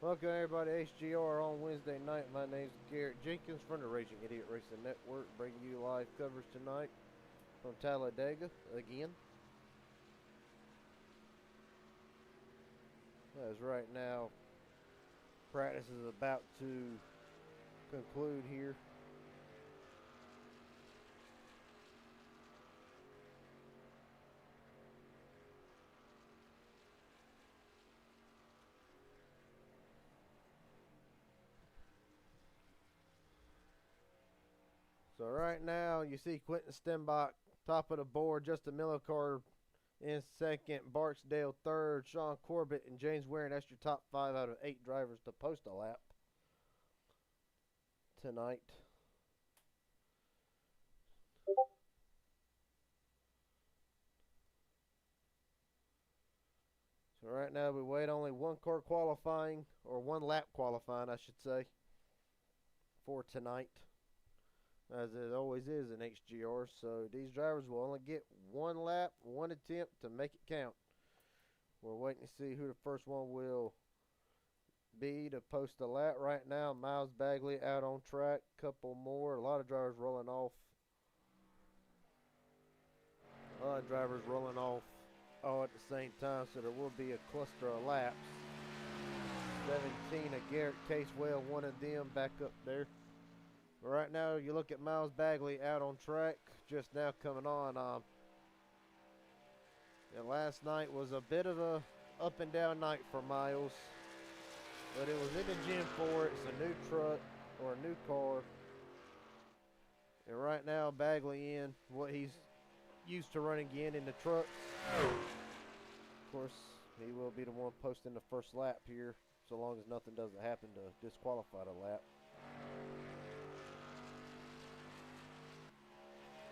Welcome everybody to HGR on Wednesday night. My name's Garrett Jenkins from the Raging Idiot Racing Network, bringing you live coverage tonight from Talladega again. As right now, practice is about to conclude here. So right now, you see Quentin Stenbach top of the board, Justin Millicar in second, Barksdale third, Sean Corbett and James Waring. That's your top 5 out of 8 drivers to post a lap tonight. So right now we wait only one car qualifying, or one lap qualifying I should say, for tonight, as it always is in HGR. So these drivers will only get one lap, one attempt to make it count. We're waiting to see who the first one will be to post a lap. Right now, Miles Bagley out on track, couple more, a lot of drivers rolling off. All at the same time, so there will be a cluster of laps. 17 of Garrett Casewell, one of them back up there. But right now, you look at Miles Bagley out on track, just now coming on. And last night was a bit of a up and down night for Miles, but it was in the gym for it. It's a new truck, or a new car. And right now, Bagley in what he's used to running again in the trucks. Of course, he will be the one posting the first lap here, so long as nothing doesn't happen to disqualify the lap.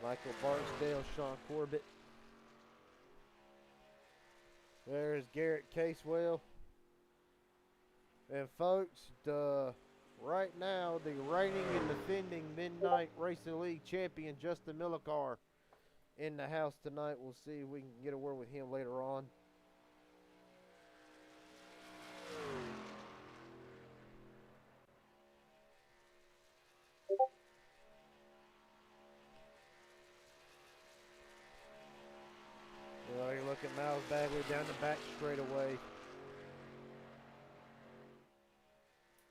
Michael Barksdale, Sean Corbett. There's Garrett Casewell. And folks, right now, the reigning and defending Midnight Racing League champion, Justin Millicar, in the house tonight. We'll see if we can get a word with him later on. Well, you look at Miles Bagley down the back straightaway.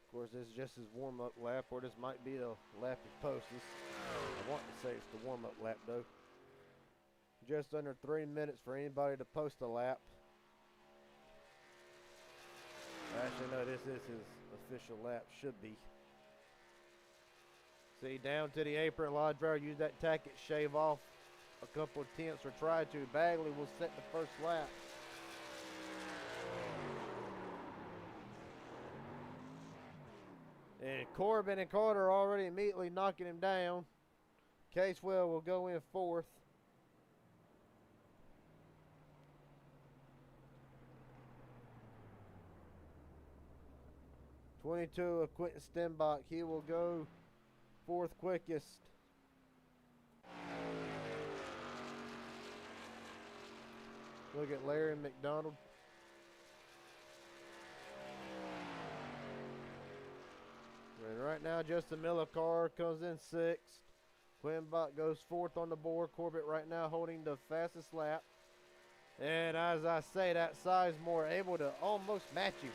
Of course, this is just his warm-up lap, or this might be the lap he posts. I want to say it's the warm-up lap, though. Just under 3 minutes for anybody to post a lap. Actually, no, this is his official lap. Should be. See, down to the apron. A lot of drivers use that tacket, shave off a couple attempts, or try to. Bagley will set the first lap. And Corbin and Carter are already immediately knocking him down. Casewell will go in fourth. '22 of Quentin Stenbach. He will go fourth quickest. Look at Larry McDonald. And right now, Justin Millicar comes in sixth. Quenbach goes fourth on the board. Corbett right now holding the fastest lap. And as I say, that Sizemore able to almost match you.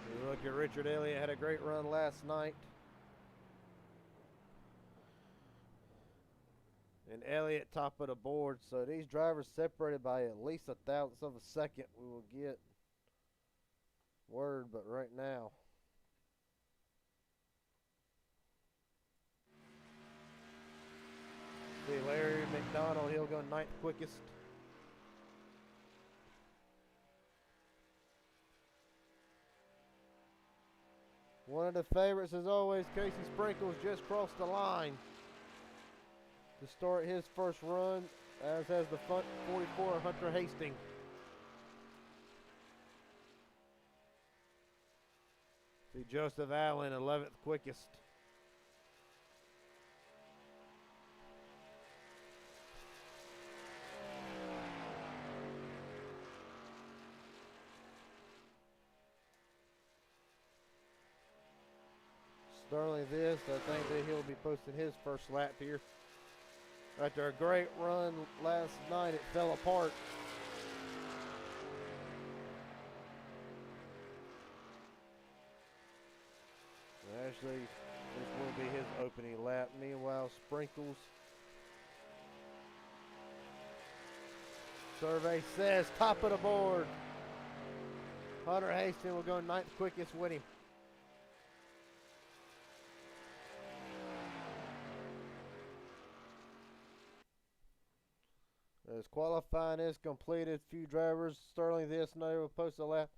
You look at Richard Elliott, had a great run last night. And Elliott top of the board. So these drivers separated by at least 1/1000th of a second. We will get word, but right now, see Larry McDonald, he'll go ninth quickest. One of the favorites, as always, Casey Sprinkles, just crossed the line to start his first run, as has the front 44 Hunter Hastings. See Joseph Allen, 11th quickest. Sterling this, I think that he'll be posting his first lap here. After a great run last night, it fell apart. Actually, this will be his opening lap. Meanwhile, Sprinkles. Survey says top of the board. Hunter Hastings will go ninth quickest with him. As qualifying is completed, few drivers, Sterling this, no, will post a lap.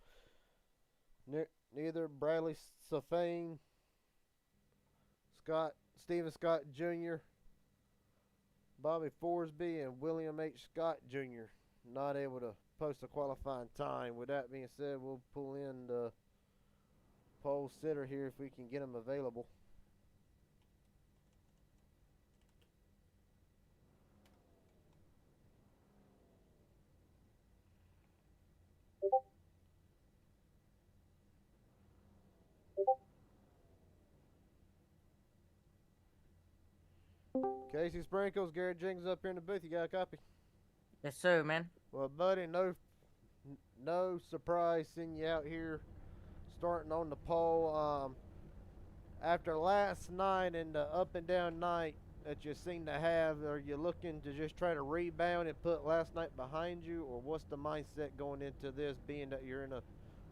Neither Bradley Safane, Stephen Scott Jr., Bobby Forsby, and William H. Scott Jr. not able to post a qualifying time. With that being said, we'll pull in the pole sitter here if we can get him available. Casey Sprinkles, Garrett Jenkins up here in the booth. You got a copy? Yes, sir, man. Well, buddy, no surprise seeing you out here starting on the pole. After last night and the up and down night that you seem to have, are you looking to just try to rebound and put last night behind you, or what's the mindset going into this, being that you're in a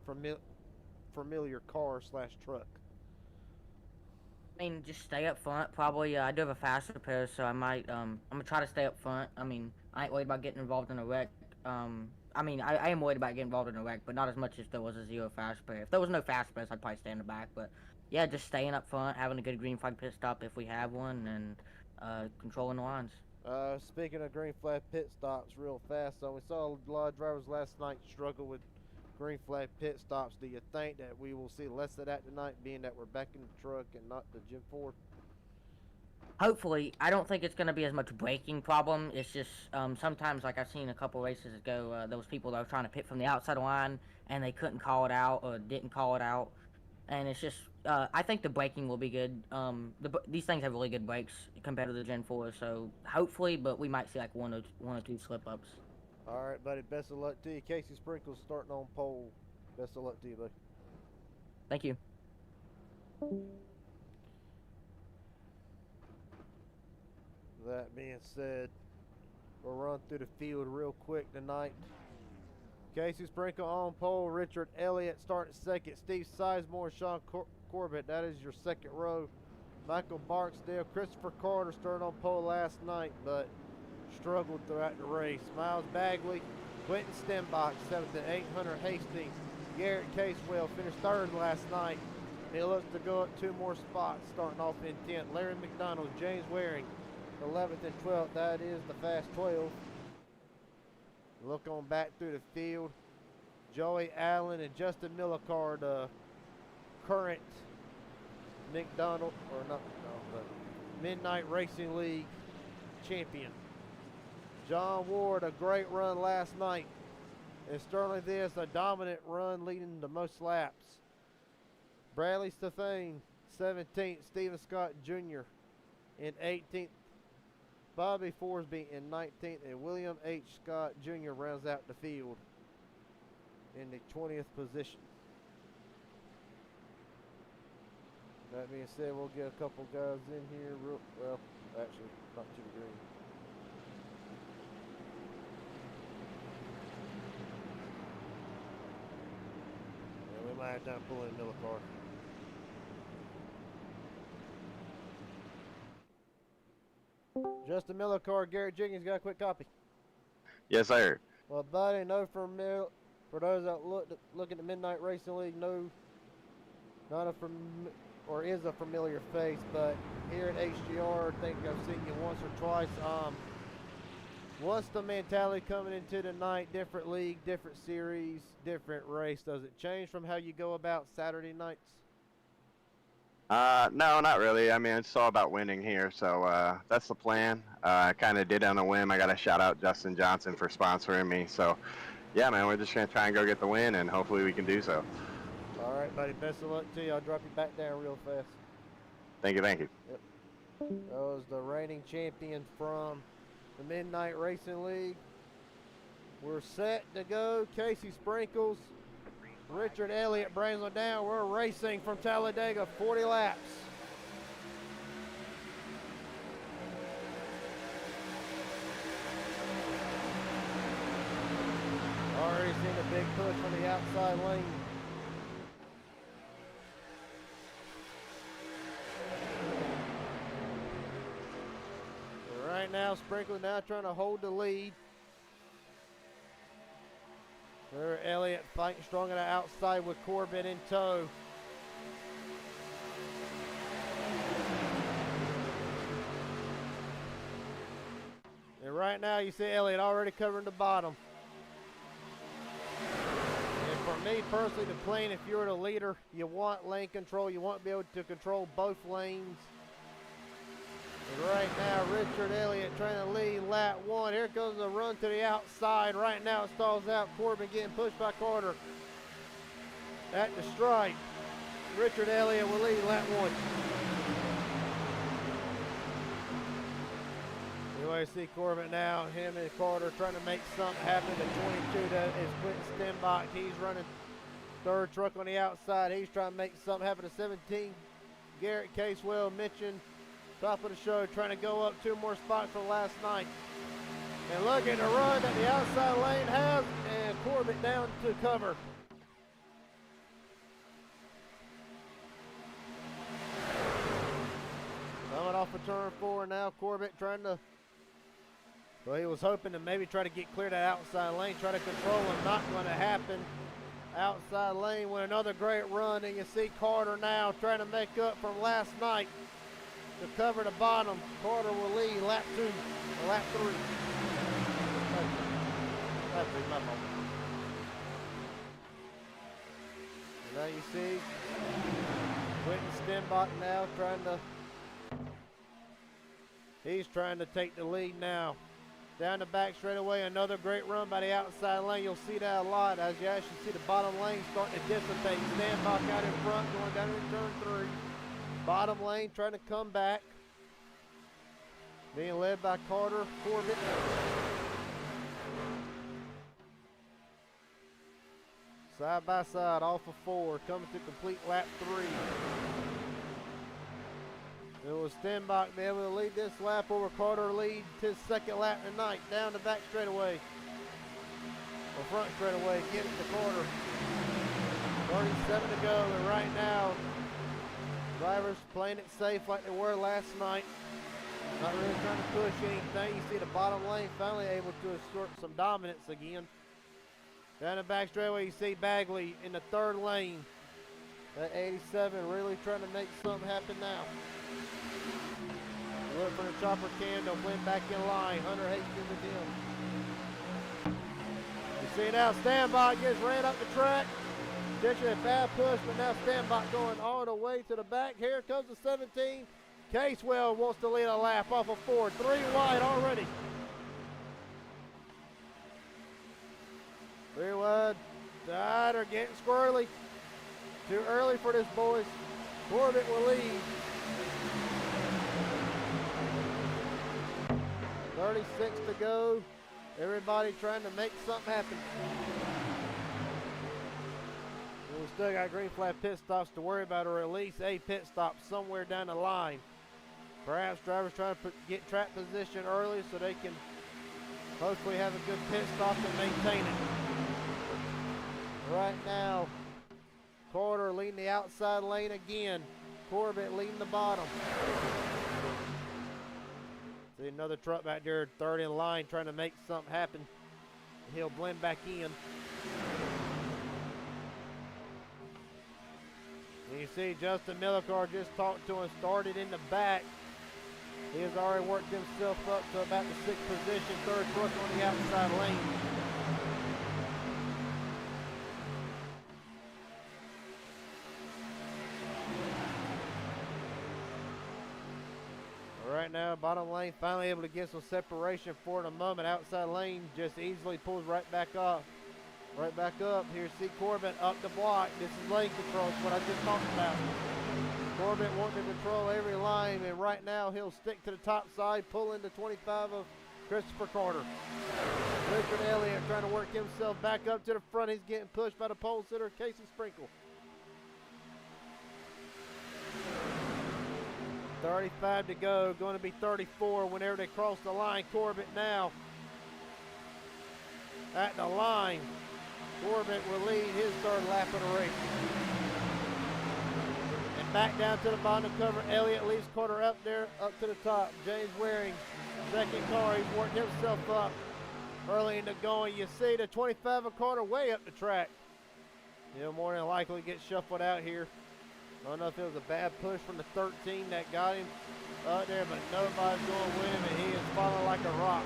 familiar car / truck? I mean, just stay up front. Probably, I do have a fast repair, so I might, I'm gonna try to stay up front. I mean, I ain't worried about getting involved in a wreck. I mean, I am worried about getting involved in a wreck, but not as much as there was a zero fast repair. If there was no fast repairs, I'd probably stay in the back. But yeah, just staying up front, having a good green flag pit stop if we have one, and controlling the lines. Speaking of green flag pit stops, real fast. So we saw a lot of drivers last night struggle with green flag pit stops. Do you think that we will see less of that tonight, being that we're back in the truck and not the Gen 4? Hopefully, I don't think it's going to be as much braking problem. It's just sometimes, like I've seen a couple races ago, there was people that were trying to pit from the outside line and they couldn't call it out or didn't call it out, and it's just I think the braking will be good. These things have really good brakes compared to the Gen 4, so hopefully, but we might see like one or two slip ups. All right, buddy. Best of luck to you. Casey Sprinkles starting on pole. Best of luck to you, buddy. Thank you. That being said, we'll run through the field real quick tonight. Casey Sprinkle on pole. Richard Elliott starting second. Steve Sizemore, Sean Corbett. That is your second row. Michael Barksdale, Christopher Carter started on pole last night, but struggled throughout the race. Miles Bagley, Quentin Stenbach, 7th and 8th. Hunter Hastings, Garrett Casewell finished third last night. He looks to go up 2 more spots, starting off in 10th. Larry McDonald, James Waring, 11th and 12th. That is the fast 12. Look on back through the field. Joey Allen and Justin Millicard, current McDonald, or not McDonald, but Midnight Racing League champion. John Ward, a great run last night. And Sterling this, a dominant run leading the most laps. Bradley Stefane, 17th. Stephen Scott Jr. in 18th. Bobby Forsby in 19th. And William H. Scott Jr. rounds out the field in the 20th position. That being said, we'll get a couple guys in here. Well, actually, not to the green. We might have time to pull in Miller car. Justin Miller car, Garrett Jenkins got a quick copy. Yes, sir. Well, buddy, for those that look at the Midnight Racing League, is a familiar face, but here at HGR, I think I've seen you once or twice. What's the mentality coming into tonight? Different league, different series, different race. Does it change from how you go about Saturday nights? No, not really. I mean, it's all about winning here, so that's the plan. I kind of did on a whim. I got to shout out Justin Johnson for sponsoring me. So, yeah, man, we're just going to try and go get the win, and hopefully we can do so. All right, buddy. Best of luck to you. I'll drop you back down real fast. Thank you, thank you. That was the reigning champion from the Midnight Racing League. We're set to go. Casey Sprinkles, Richard Elliott brings them down. We're racing from Talladega, 40 laps. Already seen a big push from the outside lane. Right now, Sprinkles now trying to hold the lead. There, Elliott fighting strong on the outside with Corbett in tow. And right now, you see Elliott already covering the bottom. And for me personally, the plan, if you're the leader, you want lane control. You want to be able to control both lanes. And right now, Richard Elliott trying to lead lap 1. Here comes the run to the outside. Right now, it stalls out. Corbin getting pushed by Carter at the stripe. Richard Elliott will lead lap 1. Anyway, see Corbin now. Him and Carter trying to make something happen. The 22 is Quentin Stenbach. He's running third truck on the outside. He's trying to make something happen. The 17, Garrett Casewell mentioned. Top of the show, trying to go up 2 more spots from last night. And look at the run that the outside lane has, and Corbett down to cover. Coming off of turn 4 now, Corbett trying to, well, he was hoping to maybe try to get clear that outside lane, try to control him. Not going to happen. Outside lane with another great run, and you see Carter now trying to make up from last night. To cover the bottom, Carter will lead lap 2, or lap 3. Lap 3, my fault. And now you see Quentin Stenbach now he's trying to take the lead now. Down the back straightaway, another great run by the outside lane. You'll see that a lot as you actually see the bottom lane starting to dissipate. Stenbach out in front, going down in turn 3. Bottom lane trying to come back. Being led by Carter, Corbett. Side by side, off of 4, coming to complete lap 3. It was Stenbach be able to lead this lap over Carter, lead his second lap tonight. Down the back straightaway. Or front straightaway, get it to Carter. 37 to go, and right now, drivers playing it safe like they were last night. Not really trying to push anything. You see the bottom lane finally able to assert some dominance again. Down the back straightaway, you see Bagley in the third lane. That 87 really trying to make something happen now. Look for the chopper cam to win back in line. Hunter Hastings with him. You see now Stenbach gets ran up the track. Ditching a bad push, but now Stenbach going all the way to the back. Here comes the 17. Casewell wants to lead a lap off of 4. 3 wide already. 3 wide. They're getting squirrely. Too early for this, boys. Corbett will lead. 36 to go. Everybody trying to make something happen. We still got green flag pit stops to worry about, or at least a pit stop somewhere down the line. Perhaps drivers trying to get track position early so they can hopefully have a good pit stop and maintain it. Right now, Carter leading the outside lane again. Corbett leading the bottom. See another truck back there, third in line, trying to make something happen. He'll blend back in. And you see Justin Millicar just talked to him, started in the back. He has already worked himself up to about the 6th position, third truck on the outside lane. Right now, bottom lane finally able to get some separation for it in a moment. Outside lane just easily pulls right back up. Right back up. Here's C. Corbin up the block. This is lane control. It's what I just talked about. Corbett wanting to control every line, and right now he'll stick to the top side, pulling the 25 of Christopher Carter. Richard Elliott trying to work himself back up to the front. He's getting pushed by the pole sitter, Casey Sprinkle. 35 to go, going to be 34 whenever they cross the line. Corbett now at the line. Corbett will lead his third lap of the race. And back down to the bottom of the cover. Elliott leaves Carter up there, up to the top. James Waring, second car. He's worked himself up early in the going. You see the 25 of Carter way up the track. He'll more than likely get shuffled out here. I don't know if it was a bad push from the 13 that got him out there, but nobody's going to win him, and he is falling like a rock.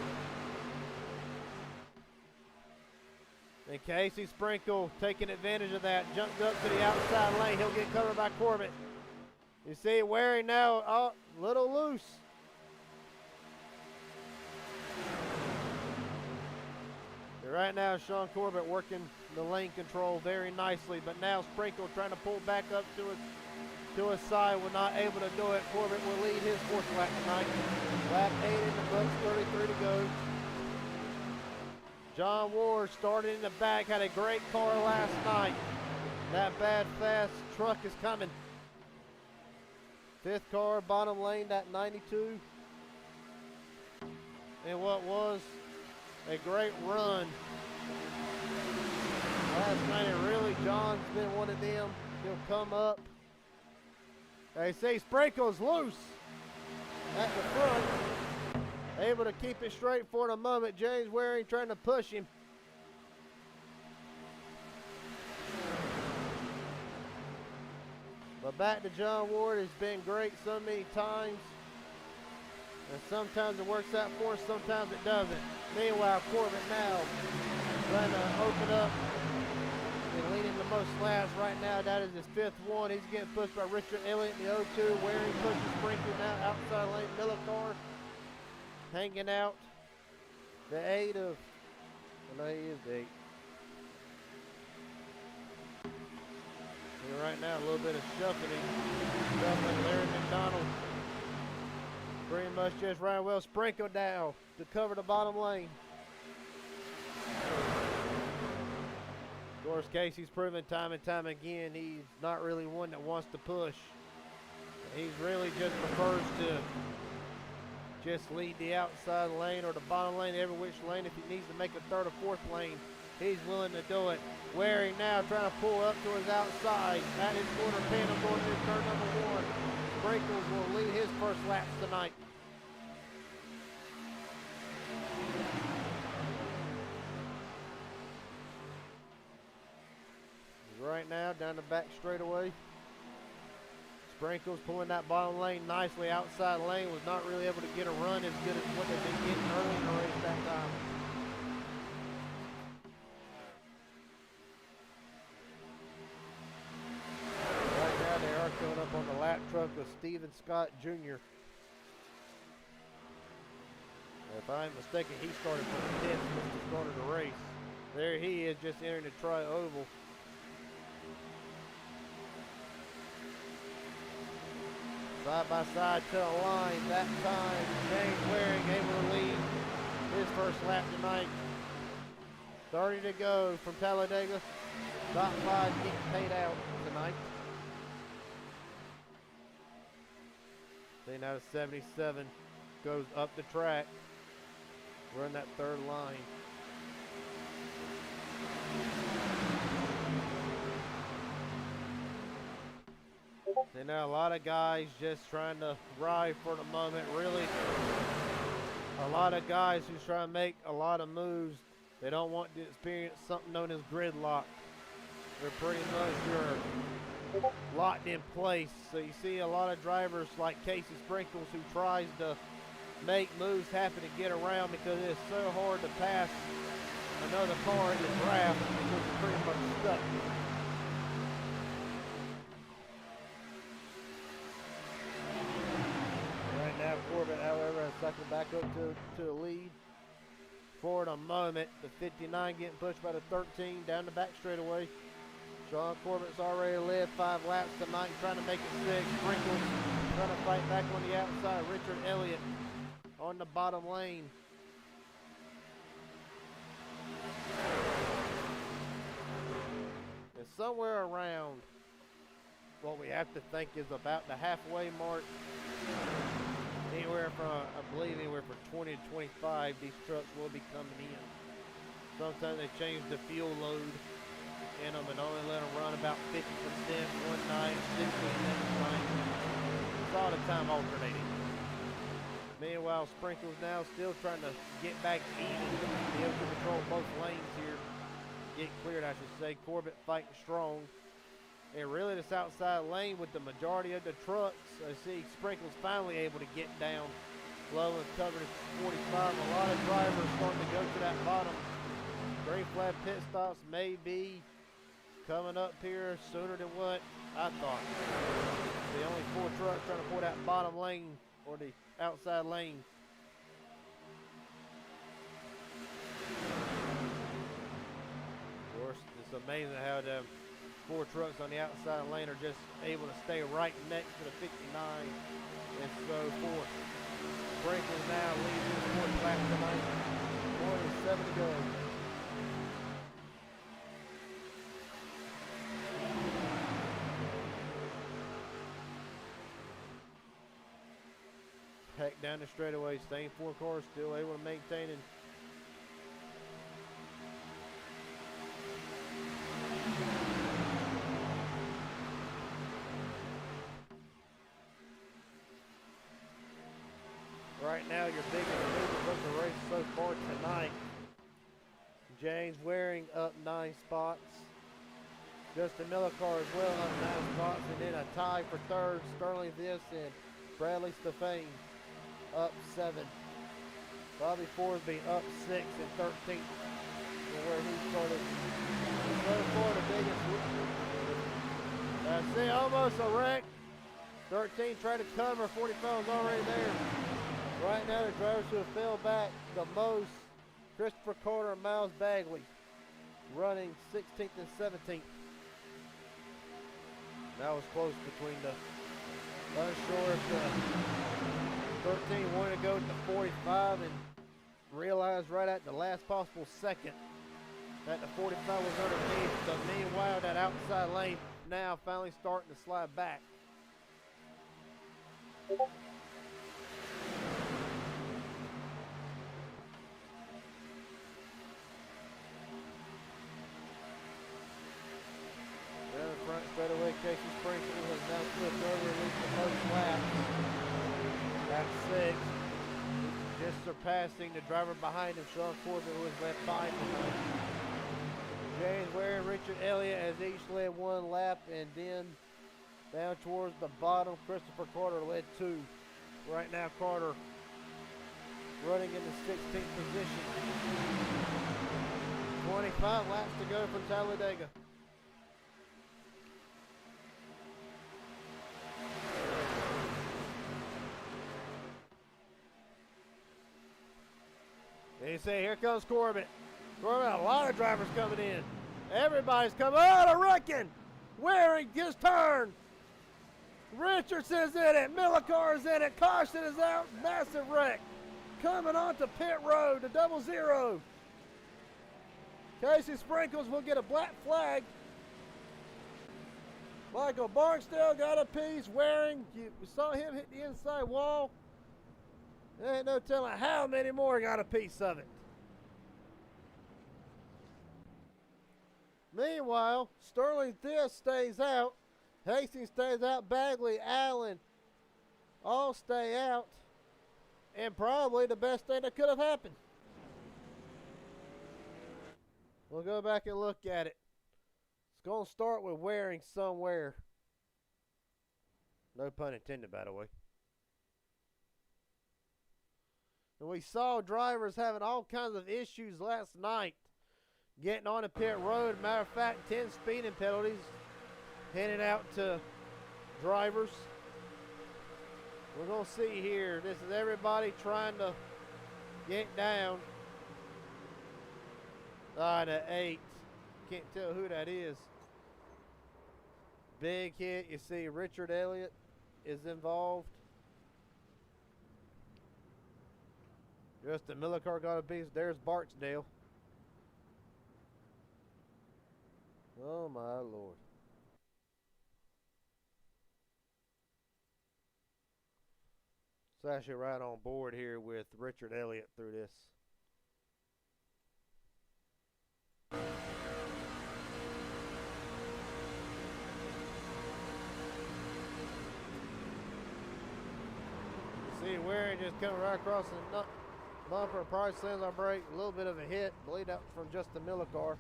And Casey Sprinkle taking advantage of that, jumped up to the outside lane. He'll get covered by Corbett. You see Waring now, oh, little loose. And right now, Sean Corbett working the lane control very nicely, but now Sprinkle trying to pull back up to his side, will not able to do it. Corbett will lead his fourth lap tonight. Lap 8 in the books, 33 to go. John Ward started in the back, had a great car last night. That bad fast truck is coming. Fifth car, bottom lane, that 92. And what was a great run last night, and really John's been one of them. He'll come up. They say Sprinkle's loose at the front. Able to keep it straight for the moment. James Waring trying to push him. But back to John Ward. Has been great so many times. And sometimes it works out for us, sometimes it doesn't. Meanwhile, Corbett now trying to open up and leading the most laps right now. That is his fifth one. He's getting pushed by Richard Elliott in the 0-2. Waring pushes Sprinkle now outside lane. Miller car hanging out. The 8 of, well, no, he is the 8. And right now, a little bit of shuffling. Larry McDonald pretty much just ran well. Sprinkle down to cover the bottom lane. Of course, Casey's proven time and time again he's not really one that wants to push. He's really just prefers to just lead the outside lane or the bottom lane, every which lane. If he needs to make a third or fourth lane, he's willing to do it. Waring now trying to pull up to his outside at his quarter panel going into turn number 1. Sprinkles will lead his first laps tonight. Right now, down the back straightaway. Sprinkles pulling that bottom lane nicely. Outside lane was not really able to get a run as good as what they've been getting early in the race that time. Right now, they are coming up on the lap truck of Stephen Scott Jr. If I'm mistaken, he started from the 10th when he started the race. There he is, just entering the tri-oval. Side by side to the line. That time, James Waring able to lead his first lap tonight. 30 to go from Talladega. Top 5 getting paid out tonight. Then out of 77 goes up the track. Run that third line. And now a lot of guys just trying to ride for the moment. Really, a lot of guys who's trying to make a lot of moves. They don't want to experience something known as gridlock. They're pretty much locked in place. So you see a lot of drivers like Casey Sprinkles who tries to make moves happen to get around because it's so hard to pass another car in the draft because it's pretty much stuck. Now Corbett, however, has sucked back up to the lead for the moment. The 59 getting pushed by the 13 down the back straightaway. Sean Corbett's already led 5 laps tonight, trying to make it 6. Sprinkles trying to fight back on the outside. Richard Elliott on the bottom lane. And somewhere around what we have to think is about the halfway mark, anywhere from, I believe, anywhere from 20 to 25, these trucks will be coming in. Sometimes they change the fuel load in them and only let them run about 50% one night, 60% next night. It's all the time alternating. Meanwhile, Sprinkles now still trying to get back even, be able to control both lanes here. Get cleared, I should say. Corbett fighting strong. And really this outside lane with the majority of the trucks, I see Sprinkles finally able to get down low and covered at 45. A lot of drivers starting to go to that bottom. Green flag pit stops may be coming up here sooner than what I thought. The only 4 trucks trying to pull that bottom lane or the outside lane. Of course, it's amazing how the 4 trucks on the outside lane are just able to stay right next to the 59 and so forth. Sprinkles now leading the 4th lap tonight. More than 7 to go. Heck down the straightaway, staying 4 cars, still able to maintain it. Right now, your biggest movement of the race so far tonight. James Waring up 9 spots. Justin Miller car as well up 9 spots, and then a tie for 3rd. Sterling This and Bradley Stefane up 7. Bobby Forsby up 6 and 13th for where he started. So far, the biggest. I see almost a wreck. 13 tried to cover. 45 was already there. Right now, the drivers who have fell back the most, Christopher Carter and Miles Bagley, running 16th and 17th. That was close between the unsure if the 13 wanted to go to 45 and realized right at the last possible second that the 45 was underneath. So meanwhile, that outside lane now finally starting to slide back. Front straightaway, Casey Sprinkles has now flipped over at least the most laps. That's 6. Just surpassing the driver behind him, Sean Corbett, who has led 5 tonight. James Ware and Richard Elliott has each led 1 lap, and then down towards the bottom, Christopher Carter led 2. Right now, Carter running in the 16th position. 25 laps to go from Talladega. And you say, here comes Corbett. Corbett, a lot of drivers coming in. Everybody's coming. Oh, the wrecking. Waring just turned. Richardson's in it. Millicar's in it. Caution is out. Massive wreck. Coming onto pit road to 00. Casey Sprinkles will get a black flag. Michael Barksdale got a piece. Waring, we saw him hit the inside wall. There ain't no telling how many more got a piece of it. Meanwhile, Sterling This stays out. Hastings stays out. Bagley, Allen, all stay out. And probably the best thing that could have happened. We'll go back and look at it. It's going to start with Waring somewhere. No pun intended, by the way. And we saw drivers having all kinds of issues last night getting on the pit road. Matter of fact, 10 speeding penalties handed out to drivers. We're going to see here. This is everybody trying to get down. The 8. Can't tell who that is. big hit. You see Richard Elliott is involved. Justin Millicar got a piece. There's Barksdale. Oh my Lord. It's actually right on board here with Richard Elliott through this. You see Waring just coming right across the bumper. Price slams on brake. A little bit of a hit. Bleed out from Justin Millicar.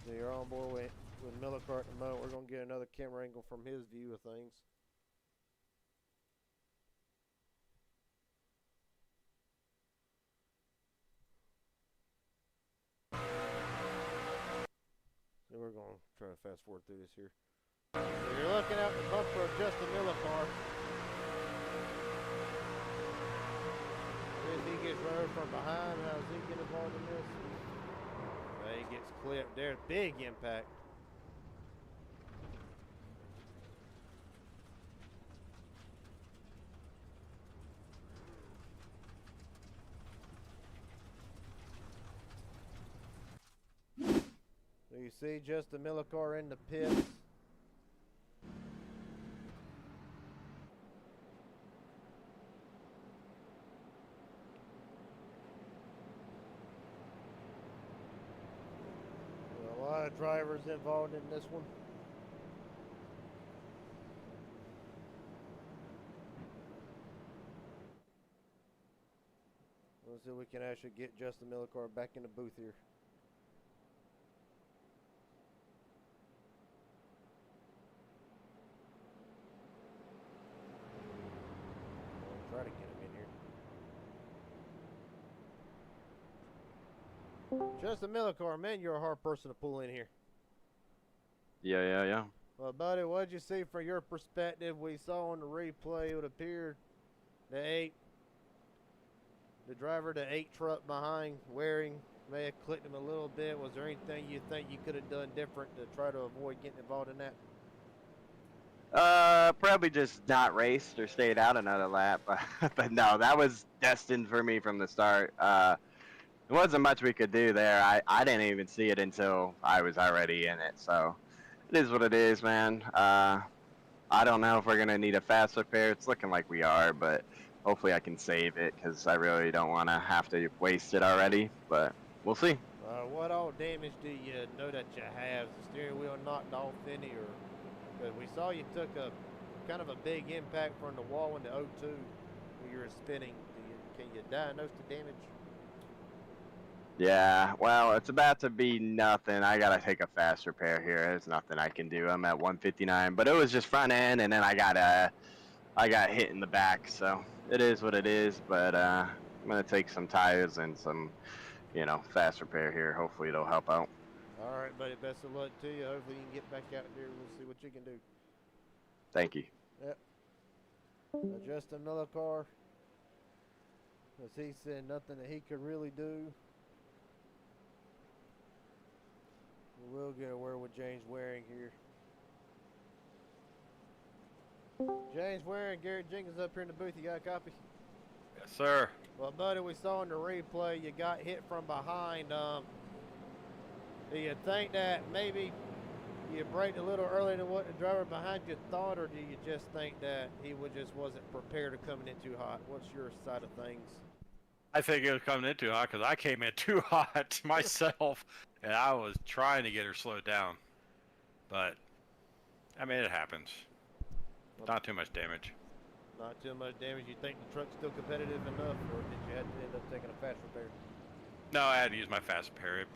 So you're on board with Millicar at the moment. We're going to get another camera angle from his view of things. So we're going to try to fast forward through this here. So you're looking at the bumper of Justin Millicar. If he gets rode from behind, how's he get involved in this? He gets clipped. There's big impact. So you see Justin Millicar in the pits. A lot of drivers involved in this one. Let's see if we can actually get Justin Millicar back in the booth here. I'll try to get him in here. Justin Millicar, man, you're a hard person to pull in here. Yeah. Well, buddy, what'd you see from your perspective? We saw on the replay, it would appear the driver, the 8 truck behind Waring, may have clipped him a little bit. Was there anything you think you could have done different to try to avoid getting involved in that? Probably just not raced or stayed out another lap. But no, that was destined for me from the start. There wasn't much we could do there. I didn't even see it until I was already in it. So it is what it is, man. I don't know if we're going to need a fast repair. It's looking like we are, but hopefully I can save it because I really don't want to have to waste it already. But we'll see. What all damage do you know that you have? Is the steering wheel knocked off any? Because we saw you took a kind of a big impact from the wall into O2 when you were spinning. Can you diagnose the damage? Yeah, well, it's about to be nothing. I gotta take a fast repair here. There's nothing I can do. I'm at 159, but it was just front end, and then I got hit in the back. So it is what it is. But I'm gonna take some tires and some, fast repair here. Hopefully it'll help out. All right, buddy. Best of luck to you. Hopefully you can get back out there. We'll see what you can do. Thank you. Yep. Justin Millicar, as he said, nothing that he could really do. We will get a word with James Waring here. James Waring, Garrett Jenkins up here in the booth. You got a copy? Yes, sir. Well, buddy, we saw in the replay you got hit from behind. Do you think that maybe you braked a little earlier than what the driver behind you thought, or do you just think that he just wasn't prepared to coming in too hot? What's your side of things? I think it was coming in too hot because I came in too hot myself, and I was trying to get her slowed down. But, I mean, it happens. Not too much damage. Not too much damage. You think the truck's still competitive enough, or did you have to end up taking a fast repair? No, I had to use my fast repair. It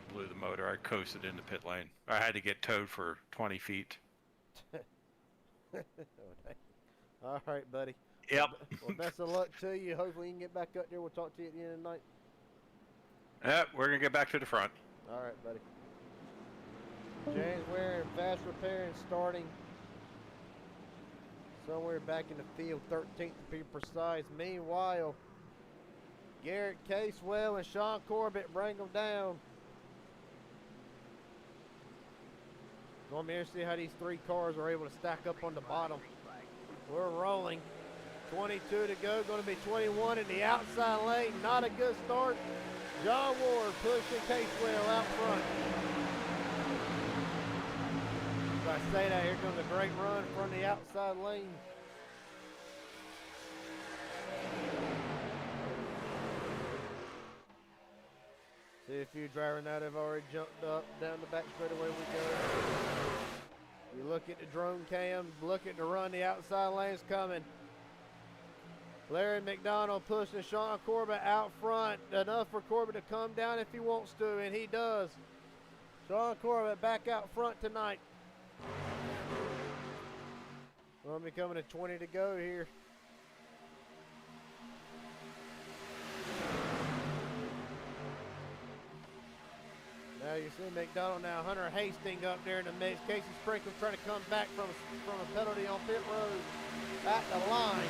blew the motor. I coasted into pit lane. I had to get towed for 20 feet. All right, buddy. Yep. Well, best of luck to you. Hopefully you can get back up there. We'll talk to you at the end of the night. Yep, we're going to get back to the front. All right, buddy. James Waring, fast repair and starting somewhere back in the field, 13th to be precise. Meanwhile, Garrett Casewell and Sean Corbett bring them down. Going here to see how these three cars are able to stack up on the bottom. We're rolling. 22 to go, going to be 21 in the outside lane. Not a good start. John Ward pushing Casewell out front. As I say that, here comes a great run from the outside lane. See a few drivers now that have already jumped up. Down the back straightaway we go. You look at the drone cam, look at the run, the outside lane's coming. Larry McDonald pushing Sean Corbett out front. Enough for Corbett to come down if he wants to, and he does. Sean Corbett back out front tonight. We'll be coming to 20 to go here. Now you see McDonald now, Hunter Hastings up there in the mix. Casey Sprinkles trying to come back from a penalty on pit road at the line.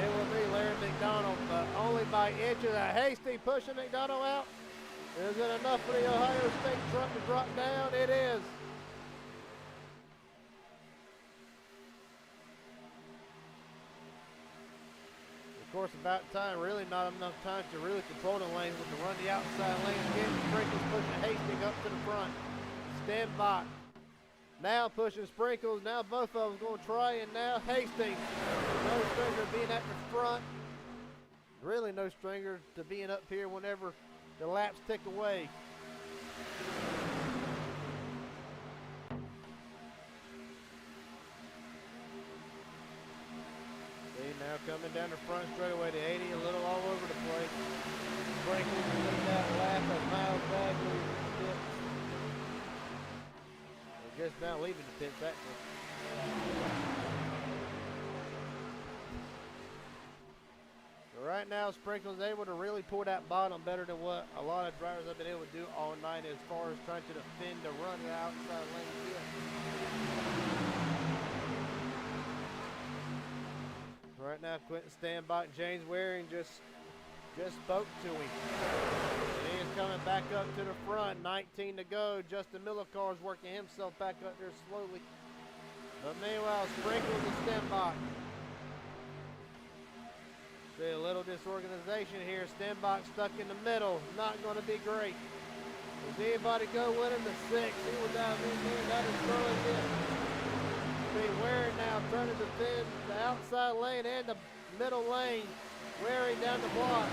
It will be Larry McDonald, but only by inches. Hastings pushing McDonald out. Is it enough for the Ohio State truck to drop down? It is. Of course, about time, really not enough time to really control the lanes with the run the outside lane. Again, Sprinkles pushing Hastings up to the front. Stand by. Now pushing Sprinkles. Now both of them going to try, and now Hastings. No stringer being at the front. Really no stringer to being up here whenever the laps tick away. Now coming down the front straightaway to 80, a little all over the place. Sprinkles to lead that lap as Miles Bagley leaves the pits. Or just now leaving the pits, actually. So right now, Sprinkles is able to really pull that bottom better than what a lot of drivers have been able to do all night as far as trying to defend the run the outside lane here. Right now, Quentin Standbach and James Waring just spoke to him. And he is coming back up to the front. 19 to go. Justin Millicar is working himself back up there slowly. But meanwhile, Sprinkles and Standbach. See a little disorganization here. Standbach stuck in the middle. Not going to be great. Does anybody go with him? The 6. He was down in there. That is throwing in. Waring now trying to defend the outside lane and the middle lane. Waring down the block.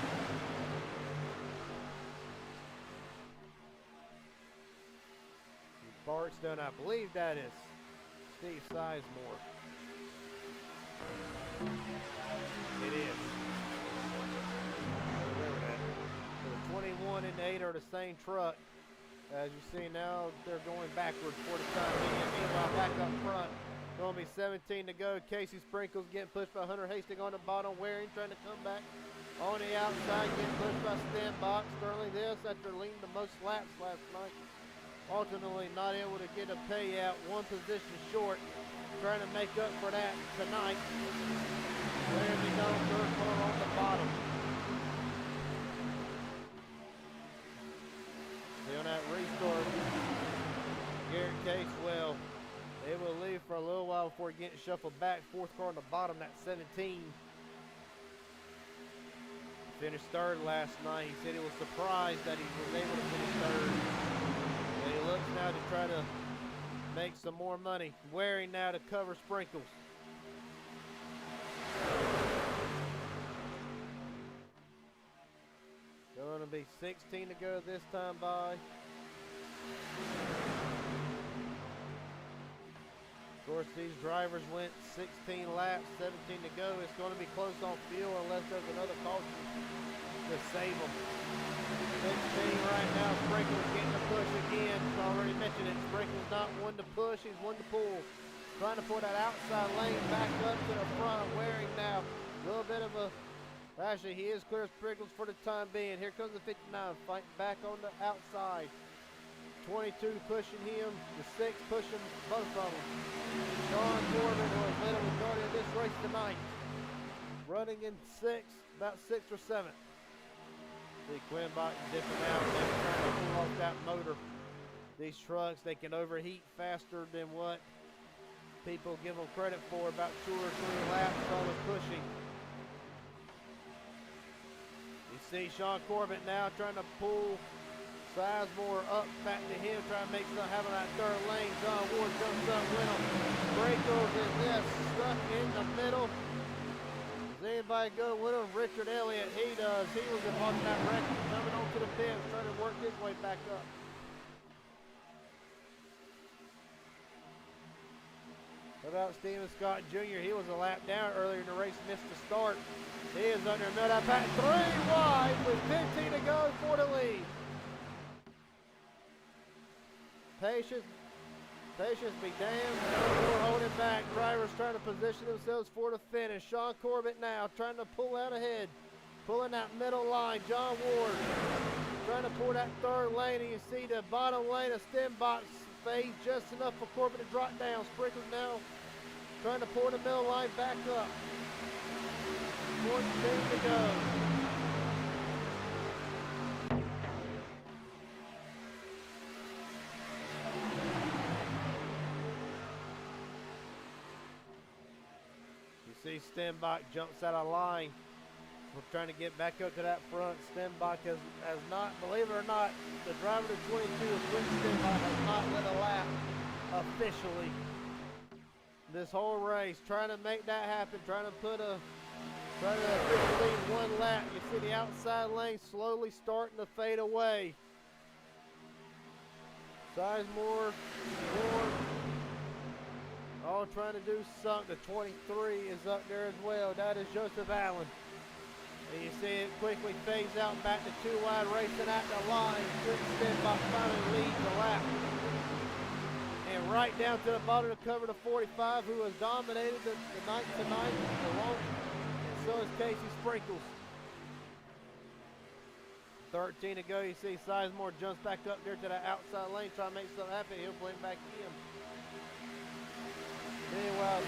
Barkston, I believe that is Steve Sizemore. It is. Remember that. So the 21 and the 8 are the same truck. As you see now, they're going backwards for the time being. Meanwhile, back up front. Going to be 17 to go. Casey Sprinkles getting pushed by Hunter Hastings on the bottom. Waring trying to come back on the outside. Getting pushed by Standbach. Sterling this after leading the most laps last night. Ultimately not able to get a payout. One position short. Trying to make up for that tonight. Waring McDonald third car on the bottom. See on that restart. Garrett Casewell. They will leave for a little while before getting shuffled back. Fourth car on the bottom, that's 17. Finished third last night. He said he was surprised that he was able to finish third. But he looks now to try to make some more money. Waring now to cover Sprinkles. Going to be 16 to go this time by. Of course, these drivers went 16 laps, 17 to go. It's going to be close on fuel unless there's another caution to save them. 16 right now. Sprinkles getting the push again. Already mentioned it. Sprinkles not one to push. He's one to pull. Trying to pull that outside lane back up to the front. Waring now. A little bit of a... Actually, he is clear of Sprinkles for the time being. Here comes the 59. Fighting back on the outside. 22 pushing him, the 6 pushing both of them. Sean Corbin, who has led a majority of this race tonight. running in sixth, about 6th or 7th. See Quinn Bach dipping out, they're trying to pull off that motor. These trucks, they can overheat faster than what people give them credit for. About 2 or 3 laps on the pushing. You see Sean Corbett now trying to pull Sizemore up back to him, trying to make something happen in that third lane. John Ward jumps up with him. Sprinkles is there, stuck in the middle. Does anybody go with him? Richard Elliott, he does. He was involved in that wreck, coming onto the pits, trying to work his way back up. What about Steven Scott Jr.? He was a lap down earlier in the race, missed the start. He is under middle pack, 3 wide with 15 to go for the lead. Patience be damned. We're holding back. Drivers trying to position themselves for the finish. Sean Corbett now trying to pull out ahead. Pulling that middle line. John Ward trying to pull that third lane. And you see the bottom lane of Stenbach's fade just enough for Corbett to drop down. Sprinkles now trying to pull the middle line back up. 14 to go. See Stenbach jumps out of line. We're trying to get back up to that front. Stenbach has not, believe it or not, the driver to 22, Quinn Stenbach, has not led a lap officially this whole race. Trying to make that happen, trying to officially lead 1 lap. You see the outside lane slowly starting to fade away. Sizemore, Moore, all trying to do something. The 23 is up there as well. That is Joseph Allen. And you see it quickly fades out back to 2 wide, racing at the line. Quinn Stenbach finally leads the lap. And right down to the bottom of the cover to 45, who has dominated the night tonight. And so is Casey Sprinkles. 13 to go. You see Sizemore jumps back up there to the outside lane, trying to make something happen. He'll blend back in. Meanwhile,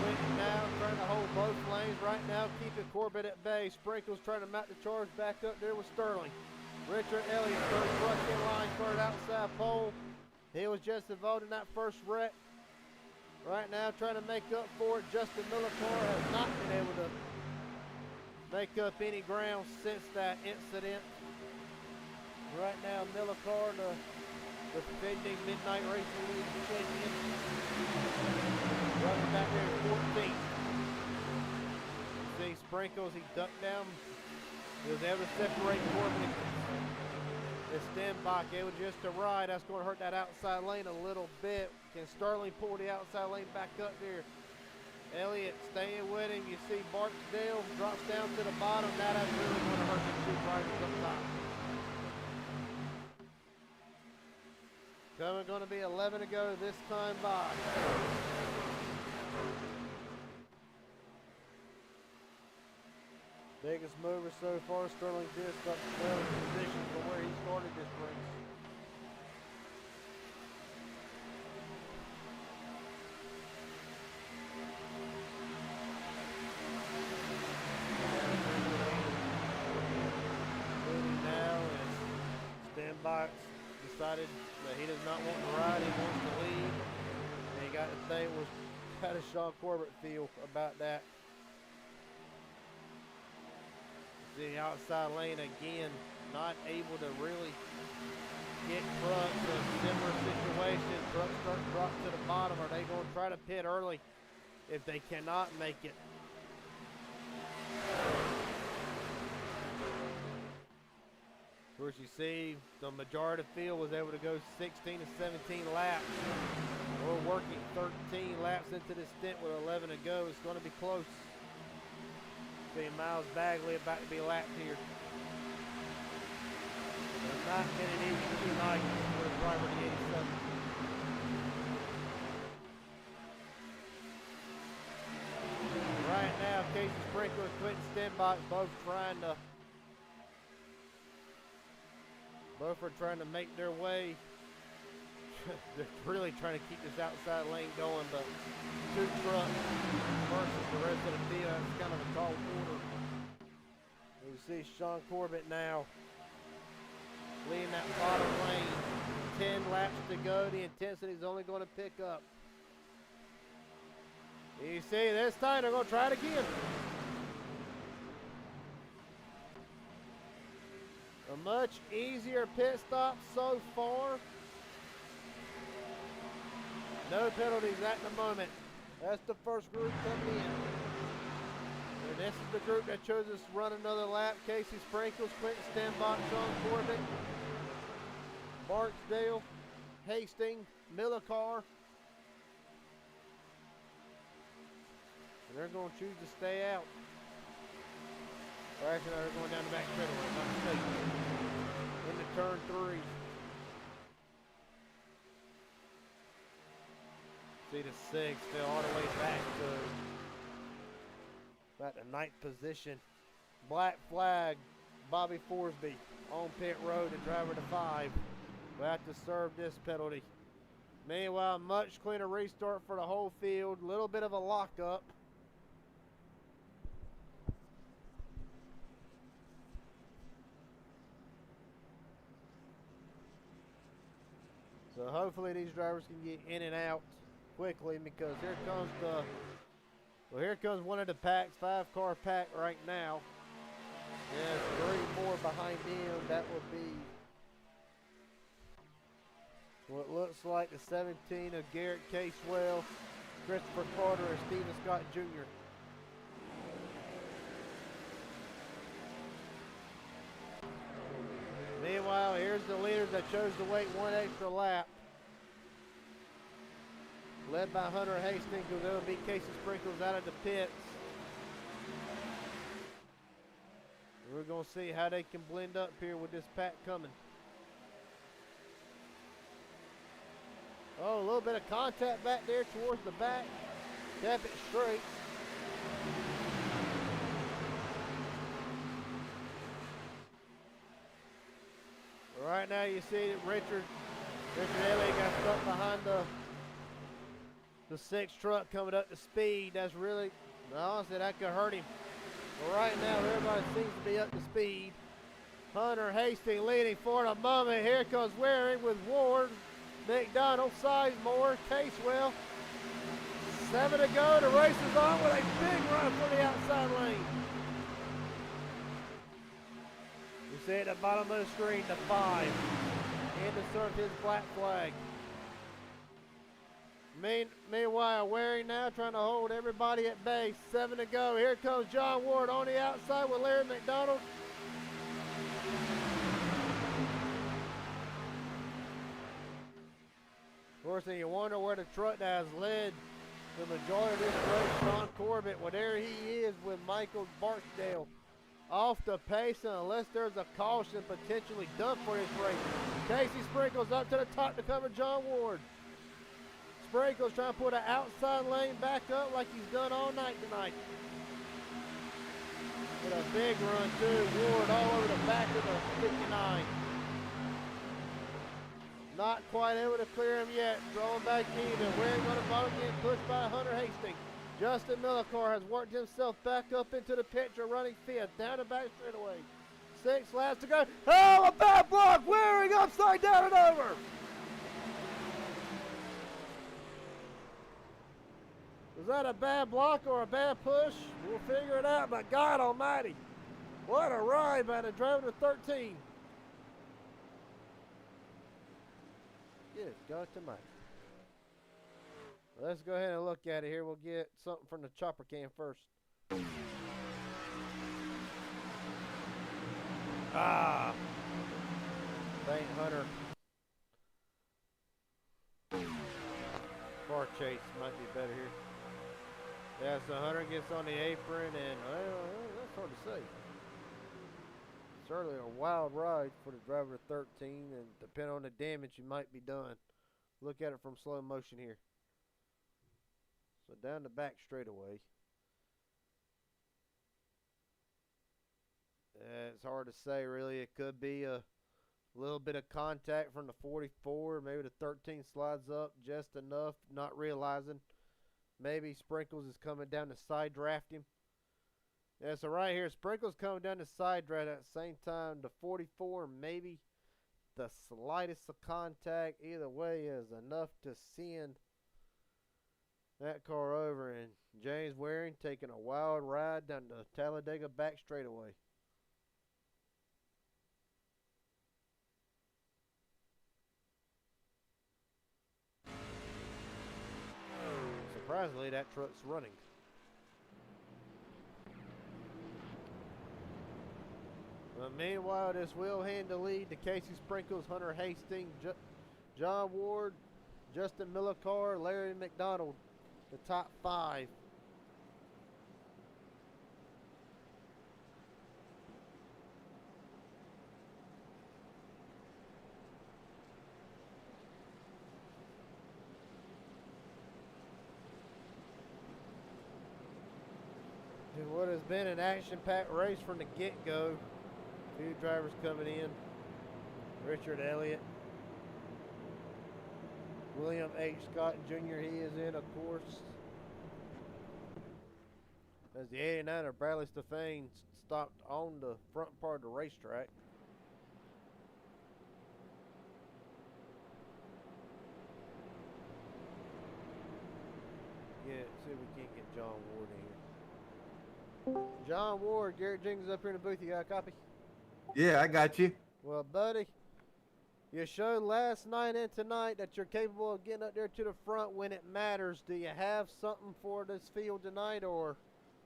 Quinton now trying to hold both lanes right now, keeping Corbett at bay. Sprinkles trying to mount the charge back up there with Sterling. Richard Elliott, third front in line, third outside pole. He was just involved in that first wreck. Right now trying to make up for it. Justin Millicor has not been able to make up any ground since that incident. Right now, Millicor, the defending Midnight Racing League champion, running back there at 14th. See Sprinkles, he ducked down. He was able to separate Corbin and Stenbach. It was just a ride. That's going to hurt that outside lane a little bit. Can Sterling pull the outside lane back up there? Elliott staying with him. You see Barksdale drops down to the bottom. That is really going to hurt the 2 drivers up top. Going to be 11 to go this time by. Biggest mover so far, Sterling just up 12 position from where he started this race. Now is Stenbach decided that he does not want to ride, he wants to lead. And he got to say, how does Sean Corbett feel about that? The outside lane again, not able to really get trucks in similar situations. Trucks start to drop to the bottom. Are they going to try to pit early if they cannot make it? Of course, you see the majority of the field was able to go 16 to 17 laps. We're working 13 laps into this stint with 11 to go. It's going to be close. See Miles Bagley about to be lapped here. It's not been an easy night for the driver of the 87. Right now, Casey Sprinkler and Quinton Stenbach both are trying to make their way they're really trying to keep this outside lane going, but 2 trucks versus the rest of the field. That's kind of a tall order. You see Sean Corbett now leading that bottom lane. 10 laps to go. The intensity is only going to pick up. You see, this time they're going to try it again. A much easier pit stop so far. No penalties at the moment. That's the first group coming in. And this is the group that chose us to run another lap. Casey Sprinkles, Quentin Stenbach, Sean Corbett, Barksdale, Hastings, Millicar. And they're going to choose to stay out. Or actually, no, they're going down the back straightaway, not mistaken. Into turn 3. See the 6 still all the way back to about the 9th position. Black flag, Bobby Forsby on pit road, the driver to 5. Will have to serve this penalty. Meanwhile, much cleaner restart for the whole field. Little bit of a lockup. So hopefully these drivers can get in and out quickly, because here comes here comes one of the packs, 5-car pack right now. There's 3 more behind him. That would be what looks like the 17 of Garrett Casewell, Christopher Carter, and Stephen Scott Jr. Meanwhile, here's the leaders that chose to wait 1 extra lap. Led by Hunter Hastings, who's going to beat Casey Sprinkles out of the pits. We're going to see how they can blend up here with this pack coming. Oh, a little bit of contact back there towards the back. Kept it straight. Right now you see that Richard Elliott got stuck behind the 6 truck coming up to speed. That's really, honestly, that could hurt him. But right now everybody seems to be up to speed. Hunter Hastings leading for the moment. Here comes Waring with Ward, McDonald, Sizemore, Casewell. 7 to go. The race is on with a big run for the outside lane. You see at the bottom of the screen, the 5. And to serve his black flag. Meanwhile, Waring now trying to hold everybody at bay. 7 to go. Here comes John Ward on the outside with Larry McDonald. Of course, then you wonder where the truck that has led the majority of this race, Sean Corbett. Well, there he is with Michael Barksdale off the pace, and unless there's a caution potentially done for this race. Casey Sprinkles up to the top to cover John Ward. Sprinkles trying to put an outside lane back up like he's done all night tonight. With a big run too. Ward all over the back of the 59. Not quite able to clear him yet. Throwing back even. Waring on the bottom, getting pushed by Hunter Hastings. Justin Millicar has worked himself back up into the picture, running 5th. Down the back straightaway. 6 laps to go. Oh, a bad block. Waring upside down and over. Was that a bad block or a bad push? We'll figure it out, but God almighty. What a ride by the driver to 13. Good God almighty. Let's go ahead and look at it here. We'll get something from the chopper cam first. Ah. Thank Hunter. Car chase might be better here. Yeah, so Hunter gets on the apron, and well, that's hard to say. Certainly a wild ride for the driver of 13, and depending on the damage, you might be done. Look at it from slow motion here. So down the back straightaway. It's hard to say, really. It could be a A little bit of contact from the 44. Maybe the 13 slides up just enough, not realizing. Maybe Sprinkles is coming down to side draft him. Yeah, so right here, Sprinkles coming down to side draft at the same time. The 44, maybe the slightest of contact either way is enough to send that car over. And James Waring taking a wild ride down the Talladega back straightaway. Surprisingly, that truck's running. Meanwhile, this will hand the lead to Casey Sprinkles, Hunter Hastings, John Ward, Justin Millicar, Larry McDonald, the top 5. In what has been an action-packed race from the get-go. Few drivers coming in. Richard Elliott. William H. Scott Jr. He is in, of course. As the 89er Bradley Stefan stopped on the front part of the racetrack. Yeah, see if we can't get John Ward in here. John Ward, Garrett Jenkins up here in the booth. You got a copy? Yeah, I got you. Well, buddy, you showed last night and tonight that you're capable of getting up there to the front when it matters. Do you have something for this field tonight, or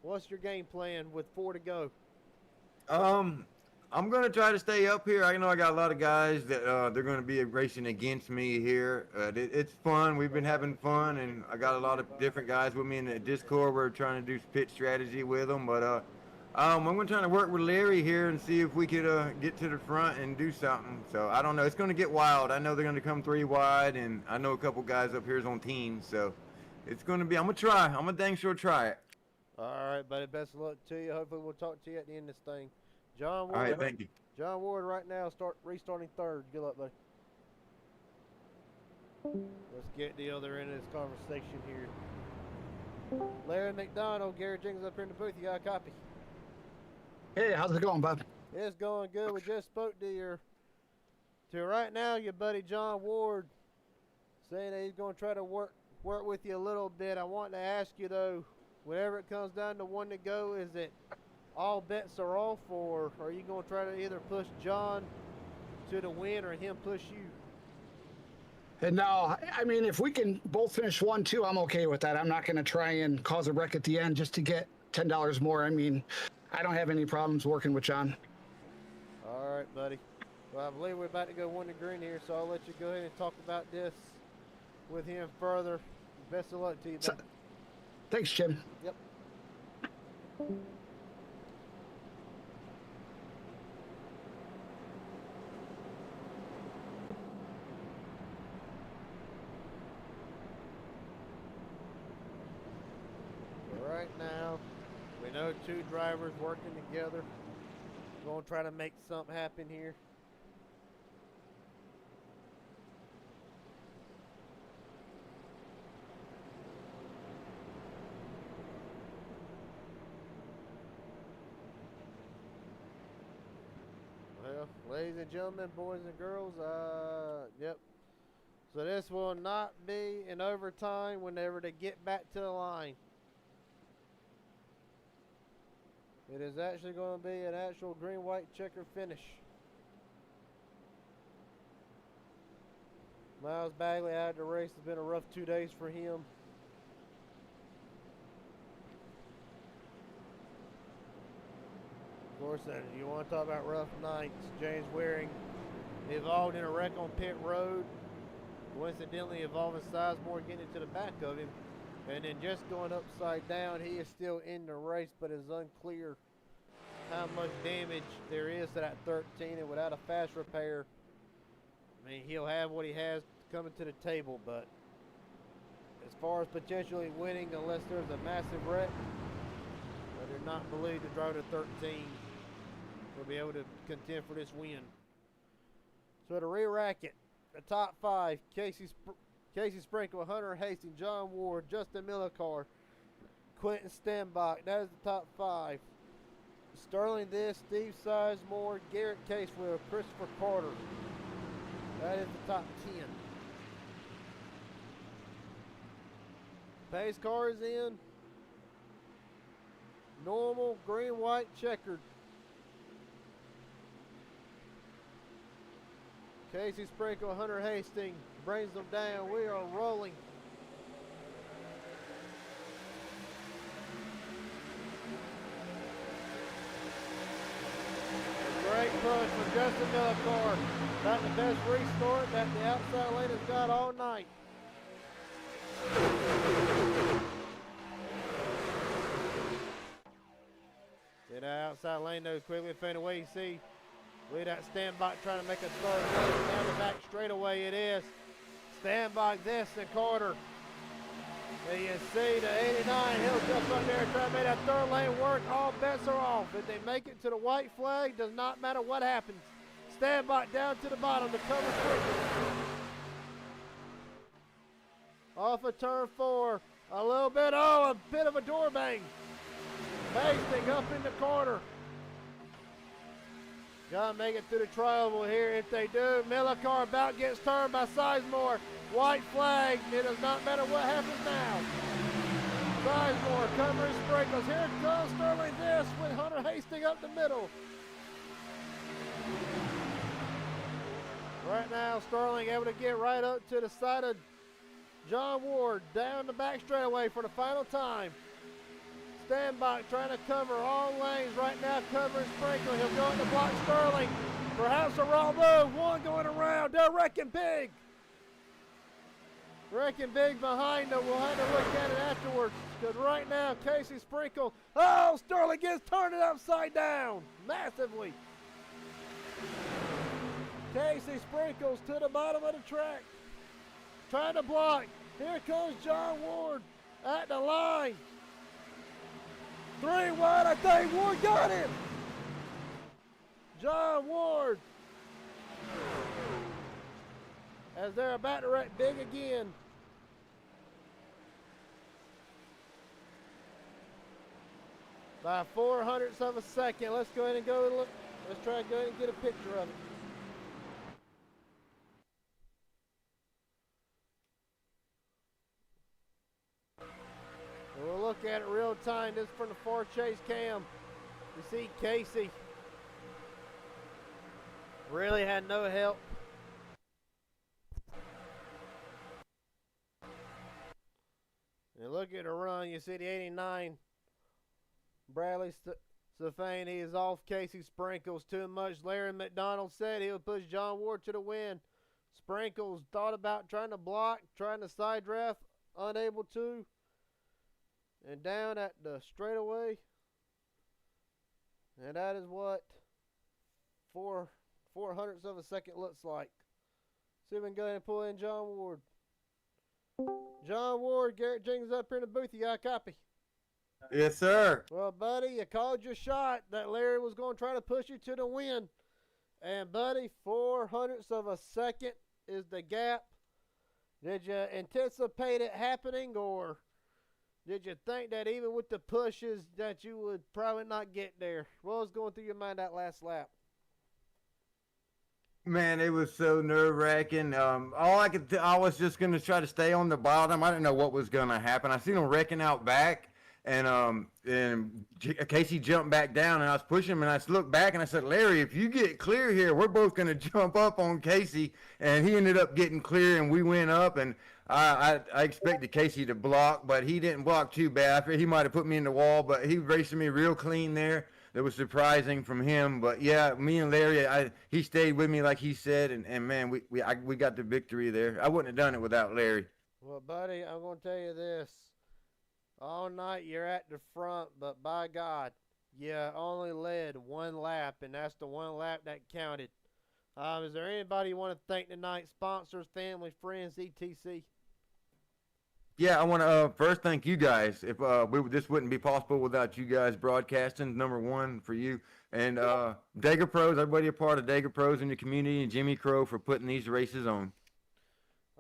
what's your game plan with 4 to go? I'm gonna try to stay up here. I know I got a lot of guys that they're gonna be racing against me here. It's fun. We've been having fun, and I got a lot of different guys with me in the Discord. We're trying to do pit strategy with them, but I'm gonna try to work with Larry here and see if we could get to the front and do something. So I don't know. It's gonna get wild. I know they're gonna come 3 wide, and I know a couple guys up here is on teams. So it's gonna be. I'm gonna try. I'm gonna dang sure try it. All right, buddy. Best of luck to you. Hopefully, we'll talk to you at the end of this thing. John Ward. All right, thank you. John Ward right now restarting 3rd. Good luck, buddy. Let's get the other end of this conversation here. Larry McDonald, Garrett Jenkins up here in the booth. You got a copy? Hey, how's it going, bud? It's going good. We just spoke to right now your buddy John Ward, saying that he's going to try to work with you a little bit. I want to ask you though, whenever it comes down to 1 to go, is it all bets are off, or are you going to try to either push John to the win or him push you? And no, I mean, if we can both finish 1-2, I'm okay with that. I'm not going to try and cause a wreck at the end just to get $10 more. I mean, I don't have any problems working with John. All right, buddy. Well, I believe we're about to go 1 to green here, so I'll let you go ahead and talk about this with him further. Best of luck to you, buddy. Thanks, Jim. Yep. Right now, we know 2 drivers working together. We're going to try to make something happen here. Well, ladies and gentlemen, boys and girls, yep. So this will not be an overtime whenever they get back to the line. It is actually going to be an actual green-white checker finish. Miles Bagley out of the race. It's been a rough 2 days for him. Of course, you want to talk about rough nights. James Waring involved in a wreck on pit road. Coincidentally, involving Sizemore getting into the back of him. And then just going upside down, he is still in the race, but it's unclear how much damage there is to that 13. And without a fast repair, I mean, he'll have what he has coming to the table. But as far as potentially winning, unless there's a massive wreck, I do not believe the driver 13 will be able to contend for this win. So to re-rack it, the top 5, Casey Sprinkle, Hunter Hastings, John Ward, Justin Millicar, Quentin Stenbach. That is the top 5. Sterling This, Steve Sizemore, Garrett Casewell, Christopher Carter. That is the top 10. Pace car is in. Normal, green, white, checkered. Casey Sprinkle, Hunter Hastings brings them down. We are rolling. Great push for Justin Millicar. About the best restart that the outside lane has got all night. In the outside lane, though, quickly fading away. You see, look at that Stenbach trying to make a third lane down the back straightaway. It is Stenbach, this, and Carter. And you see the 89, he'll jump up there and try to make that third lane work. All bets are off. If they make it to the white flag, does not matter what happens. Stenbach down to the bottom to cover quickly. Off of turn 4, a little bit, a bit of a door bang. Hastings up in the corner. Gotta make it through the tri-oval here. If they do, Millicar about gets turned by Sizemore. White flag. It does not matter what happens now. Sizemore covering Sprinkles. Here comes Sterling This with Hunter Hastings up the middle. Right now, Sterling able to get right up to the side of John Ward. Down the back straightaway for the final time. Stenbach trying to cover all lanes right now, covering Sprinkle. He'll go into block Sterling. Perhaps a wrong move. One going around. They're wrecking big. Wrecking big behind them. We'll have to look at it afterwards. Because right now, Casey Sprinkle. Oh, Sterling gets turned it upside down. Massively. Casey Sprinkles to the bottom of the track. Trying to block. Here comes John Ward at the line. 3 wide, I think Ward got him. John Ward. As they're about to wreck big again. By 400ths of a second. Let's go ahead and go and look. Let's try to go ahead and get a picture of it. We'll look at it real time. This is from the far chase cam. You see Casey really had no help. And look at the run. You see the 89. Bradley Safane, he is off Casey Sprinkles too much. Larry McDonald said he'll push John Ward to the win. Sprinkles thought about trying to block, trying to side draft, unable to. And down at the straightaway. And that is what 400ths of a second looks like. See if we can go ahead and pull in John Ward. John Ward, Garrett Jenkins up here in the booth. You got a copy? Yes, sir. Well, buddy, you called your shot that Larry was going to try to push you to the win. And, buddy, 400ths of a second is the gap. Did you anticipate it happening, or did you think that even with the pushes that you would probably not get there? What was going through your mind that last lap? Man, it was so nerve-wracking. I was just going to try to stay on the bottom. I didn't know what was going to happen. I seen him wrecking out back, and Casey jumped back down, and I was pushing him, and I looked back, and I said, Larry, if you get clear here, we're both going to jump up on Casey. And he ended up getting clear, and we went up, and I expected Casey to block, but he didn't block too bad. I figured he might have put me in the wall, but he raced me real clean there. That was surprising from him. But yeah, me and Larry, he stayed with me like he said, and man, we got the victory there. I wouldn't have done it without Larry. Well, buddy, I'm going to tell you this. All night you're at the front, but by God, you only led one lap, and that's the one lap that counted. Is there anybody you want to thank tonight? Sponsors, family, friends, etc.? Yeah, I want to first thank you guys. If this wouldn't be possible without you guys broadcasting, number one for you. And Dega Pros, everybody a part of Dega Pros in the community, and Jimmy Crow for putting these races on.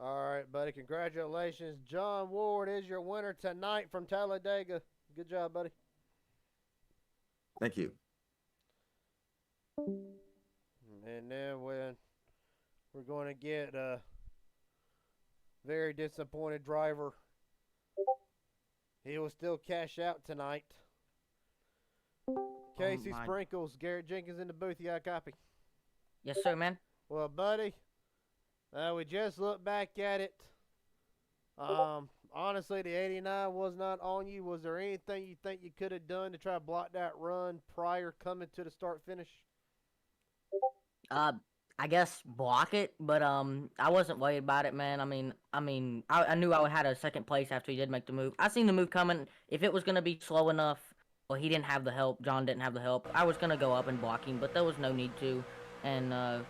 All right, buddy. Congratulations. John Ward is your winner tonight from Talladega. Good job, buddy. Thank you. And then we're going to get a very disappointed driver. He will still cash out tonight. Casey Sprinkles, Garrett Jenkins in the booth. You got a copy? Yes, sir, man. Well, buddy, we just looked back at it. Honestly, the 89 was not on you. Was there anything you think you could have done to try to block that run prior coming to the start finish? I guess block it, but I wasn't worried about it, man. I knew I had a second place after he did make the move. I seen the move coming. If it was gonna be slow enough, well, he didn't have the help. John didn't have the help. I was gonna go up and block him, but there was no need to, and I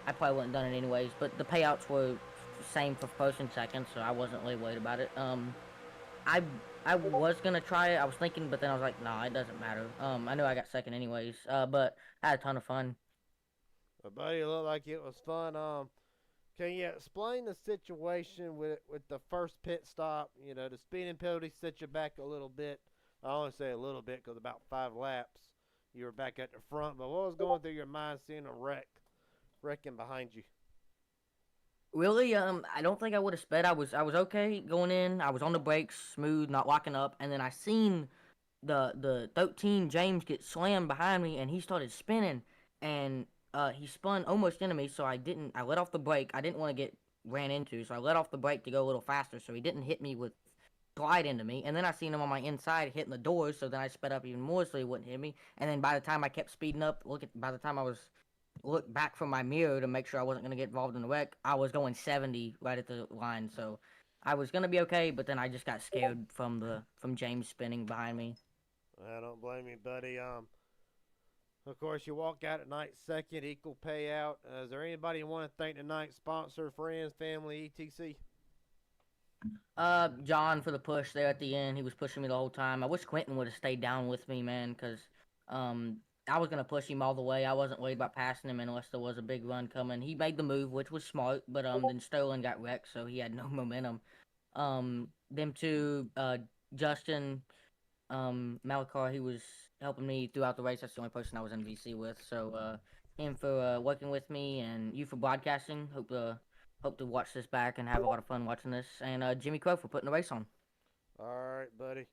probably wouldn't have done it anyways. But the payouts were same for first and second, so I wasn't really worried about it. I was gonna try it. I was thinking, but then I was like, nah, it doesn't matter. I knew I got second anyways. But I had a ton of fun. Well, buddy, it looked like it was fun. Can you explain the situation with the first pit stop? You know, the speeding penalty set you back a little bit. I only say a little bit because about 5 laps you were back at the front. But what was going through your mind seeing a wrecking behind you? Really, I don't think I would have sped. I was okay going in. I was on the brakes, smooth, not locking up, and then I seen the 13 James get slammed behind me, and he started spinning, and he spun almost into me. So I let off the brake. I didn't want to get ran into, so I let off the brake to go a little faster, so he didn't hit me with glide into me. And then I seen him on my inside hitting the doors, so then I sped up even more so he wouldn't hit me. And then by the time I kept speeding up, by the time I was look back from my mirror to make sure I wasn't going to get involved in the wreck, I was going 70 right at the line, so I was going to be okay, but then I just got scared from James spinning behind me. I don't blame you, buddy. Of course, you walk out at night second, equal payout. Is there anybody you want to thank tonight? Sponsor, friends, family, etc.? John for the push there at the end. He was pushing me the whole time. I wish Quentin would have stayed down with me, man, because I was going to push him all the way. I wasn't worried about passing him unless there was a big run coming. He made the move, which was smart, but then Sterling got wrecked, so he had no momentum. Them two, Justin, Malakar, he was helping me throughout the race. That's the only person I was in VC with. So him for working with me, and you for broadcasting. Hope to watch this back and have a lot of fun watching this. And Jimmy Crow for putting the race on. All right, buddy.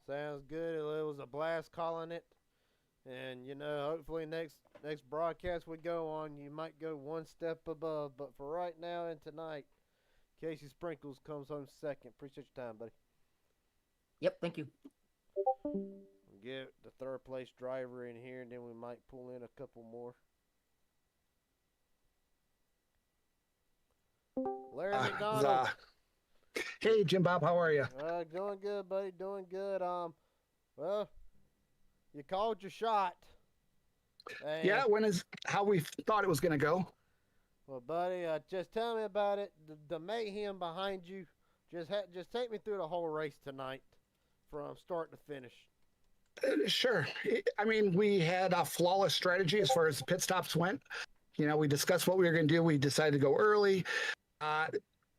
Sounds good. It was a blast calling it. And, you know, hopefully next broadcast we go on, you might go one step above. But for right now and tonight, Casey Sprinkles comes home second. Appreciate your time, buddy. Yep, thank you. We'll get the third place driver in here, and then we might pull in a couple more. Larry McDonald. Hey, Jim Bob, how are you? Doing good, buddy. Doing good. Well, you called your shot. Yeah, how we thought it was going to go. Well, buddy, just tell me about it. The mayhem behind you. Just take me through the whole race tonight, from start to finish. Sure. I mean, we had a flawless strategy as far as the pit stops went. You know, we discussed what we were going to do. We decided to go early.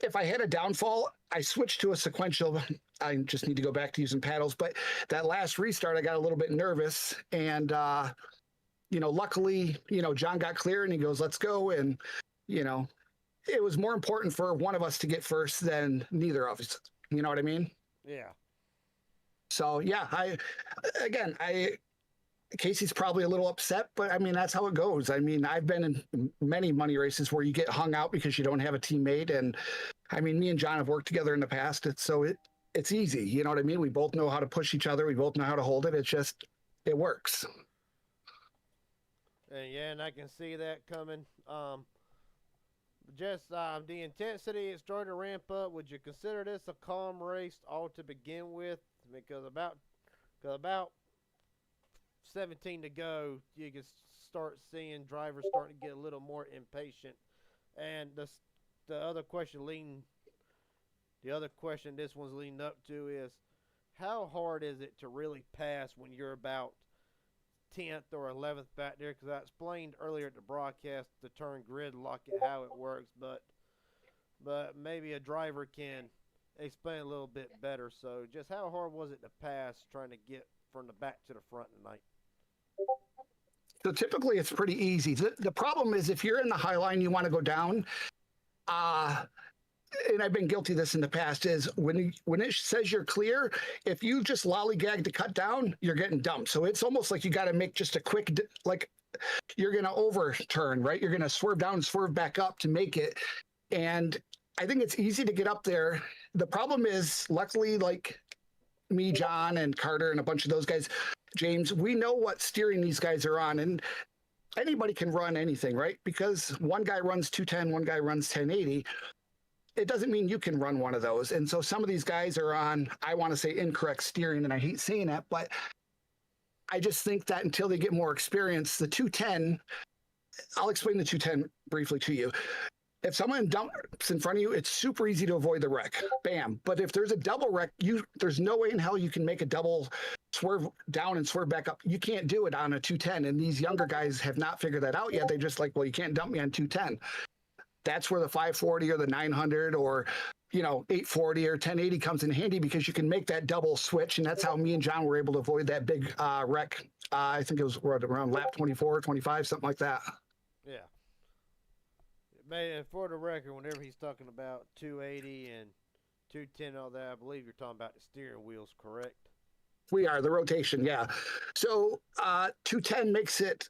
If I had a downfall, I switched to a sequential. I just need to go back to using paddles. But that last restart, I got a little bit nervous. And, luckily, John got clear and he goes, let's go. And, it was more important for one of us to get first than neither of us. You know what I mean? Yeah. So, yeah, Casey's probably a little upset, but I mean, that's how it goes. I mean, I've been in many money races where you get hung out because you don't have a teammate. And I mean, me and John have worked together in the past. It's easy. You know what I mean? We both know how to push each other. We both know how to hold it. It works. And I can see that coming. The intensity is starting to ramp up. Would you consider this a calm race all to begin with? Because about 17 to go, you can start seeing drivers starting to get a little more impatient. And the other question leading The other question this one's leading up to is, how hard is it to really pass when you're about 10th or 11th back there? Because I explained earlier at the broadcast the turn gridlock and how it works, but maybe a driver can explain a little bit better. So just how hard was it to pass trying to get from the back to the front tonight? So typically it's pretty easy. The problem is if you're in the high line, you want to go down. And I've been guilty of this in the past, is when it says you're clear, if you just lollygag to cut down, you're getting dumped. So it's almost like you got to make just a quick, like you're going to overturn, right? You're going to swerve down, swerve back up to make it. And I think it's easy to get up there. The problem is, luckily, like me, John, and Carter, and a bunch of those guys, James, we know what steering these guys are on. And anybody can run anything, right? Because one guy runs 210, one guy runs 1080. It doesn't mean you can run one of those. And so some of these guys are on, I want to say, incorrect steering, and I hate saying that, but I just think that until they get more experience, the 210, I'll explain the 210 briefly to you. If someone dumps in front of you, it's super easy to avoid the wreck. Bam. But if there's a double wreck, there's no way in hell you can make a double swerve down and swerve back up. You can't do it on a 210. And these younger guys have not figured that out yet. They just like, well, you can't dump me on 210. That's where the 540 or the 900 or 840 or 1080 comes in handy, because you can make that double switch. And that's how me and John were able to avoid that big wreck. I think it was around lap 24, 25, something like that. Yeah. Man, for the record, whenever he's talking about 280 and 210 and all that, I believe you're talking about the steering wheels, correct? We are, the rotation, yeah. So 210 makes it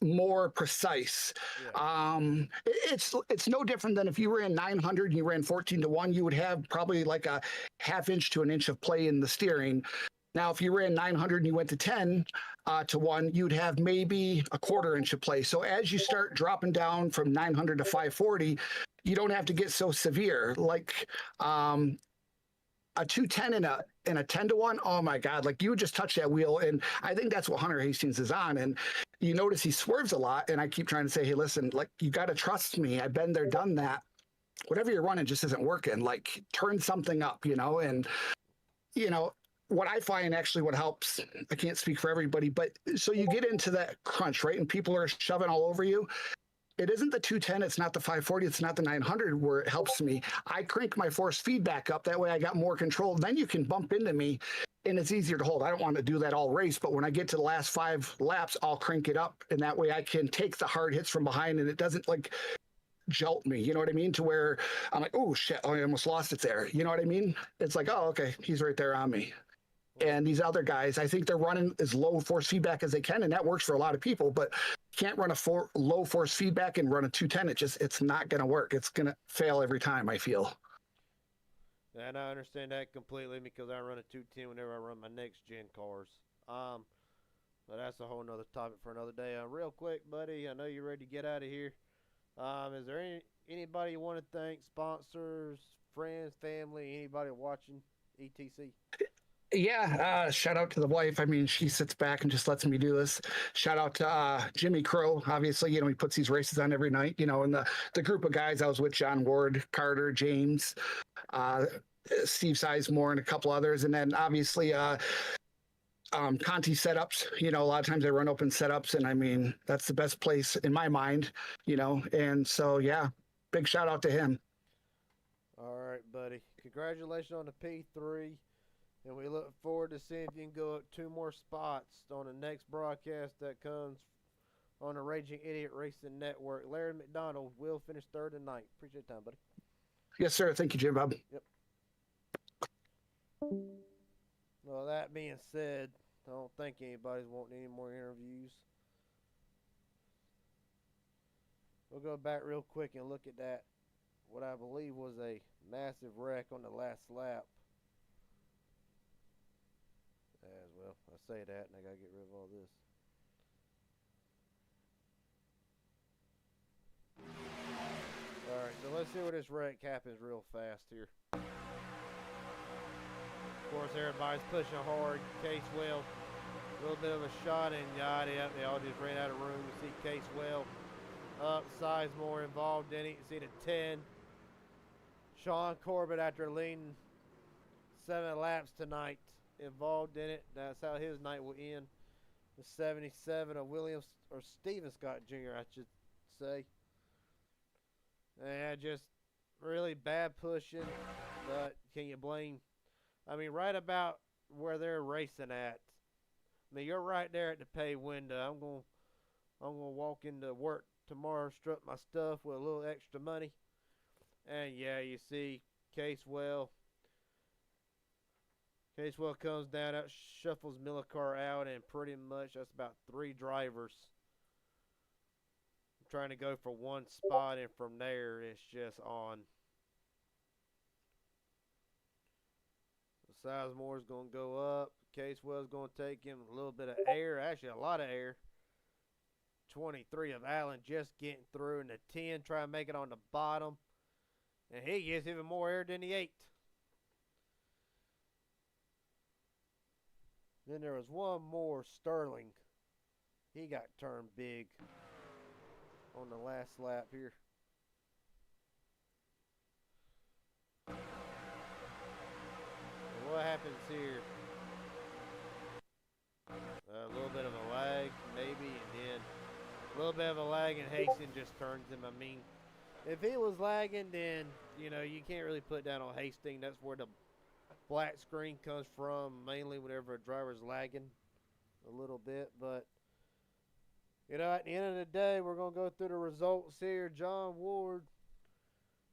more precise. Yeah. It's no different than if you ran 900 and you ran 14-1, you would have probably like a half inch to an inch of play in the steering. Now, if you ran 900 and you went to 10-1, you'd have maybe a quarter inch of play. So as you start dropping down from 900 to 540, you don't have to get so severe. Like a 210 and a 10-1, oh my God, like you would just touch that wheel. And I think that's what Hunter Hastings is on. And you notice he swerves a lot. And I keep trying to say, hey, listen, like you got to trust me. I've been there, done that. Whatever you're running just isn't working. Like turn something up, and what I find actually what helps, I can't speak for everybody, but so you get into that crunch, right? And people are shoving all over you. It isn't the 210, it's not the 540, it's not the 900 where it helps me. I crank my force feedback up. That way I got more control. Then you can bump into me and it's easier to hold. I don't want to do that all race, but when I get to the last 5 laps, I'll crank it up. And that way I can take the hard hits from behind and it doesn't like jolt me, you know what I mean? To where I'm like, oh shit, I almost lost it there. You know what I mean? It's like, oh, okay, he's right there on me. And these other guys, I think they're running as low force feedback as they can, and that works for a lot of people. But you can't run a low force feedback and run a 210. It's not going to work. It's going to fail every time, I feel. And I understand that completely because I run a 210 whenever I run my next gen cars. But that's a whole nother topic for another day. Real quick, buddy, I know you're ready to get out of here. Is there anybody you want to thank? Sponsors, friends, family, anybody watching, etc.? Yeah, shout out to the wife. I mean, she sits back and just lets me do this. Shout out to Jimmy Crow. Obviously, he puts these races on every night, and the group of guys I was with, John Ward, Carter, James, Steve Sizemore, and a couple others. And then obviously Conti setups, a lot of times I run open setups, and I mean, that's the best place in my mind, and so, yeah, big shout out to him. All right, buddy. Congratulations on the P3. And we look forward to seeing if you can go up 2 more spots on the next broadcast that comes on the Raging Idiot Racing Network. Larry McDonald will finish 3rd tonight. Appreciate your time, buddy. Yes, sir. Thank you, Jim Bob. Yep. Well, that being said, I don't think anybody's wanting any more interviews. We'll go back real quick and look at that, what I believe was a massive wreck on the last lap. As well, I say that, and I gotta get rid of all this. All right, so let's see where this wreck happens real fast here. Of course, everybody's pushing hard. Casewell, a little bit of a shot, and yada, they all just ran out of room. You see Casewell up, Sizemore involved in it. You see the 10 Sean Corbett, after leading 7 laps tonight, involved in it. That's how his night will end. The 77 of Williams, or Steven Scott Jr., I should say. And just really bad pushing, but can you blame? I mean, right about where they're racing at. I mean, you're right there at the pay window. I'm gonna walk into work tomorrow, strut my stuff with a little extra money, and yeah, you see Casewell. Casewell comes down, out shuffles Millicar out, and pretty much that's about 3 drivers trying to go for one spot, and from there it's just on. Sizemore's going to go up. Casewell's going to take him a little bit of air, actually a lot of air. 23 of Allen just getting through, and the 10 trying to make it on the bottom. And he gets even more air than the 8. Then there was one more, Sterling. He got turned big on the last lap here. And what happens here? A little bit of a lag, maybe, and then a little bit of a lag, and Hastings just turns him. I mean, if he was lagging, then, you know, you can't really put down on Hastings. That's where the black screen comes from, mainly whenever a driver's lagging a little bit. But, you know, at the end of the day, we're going to go through the results here. John Ward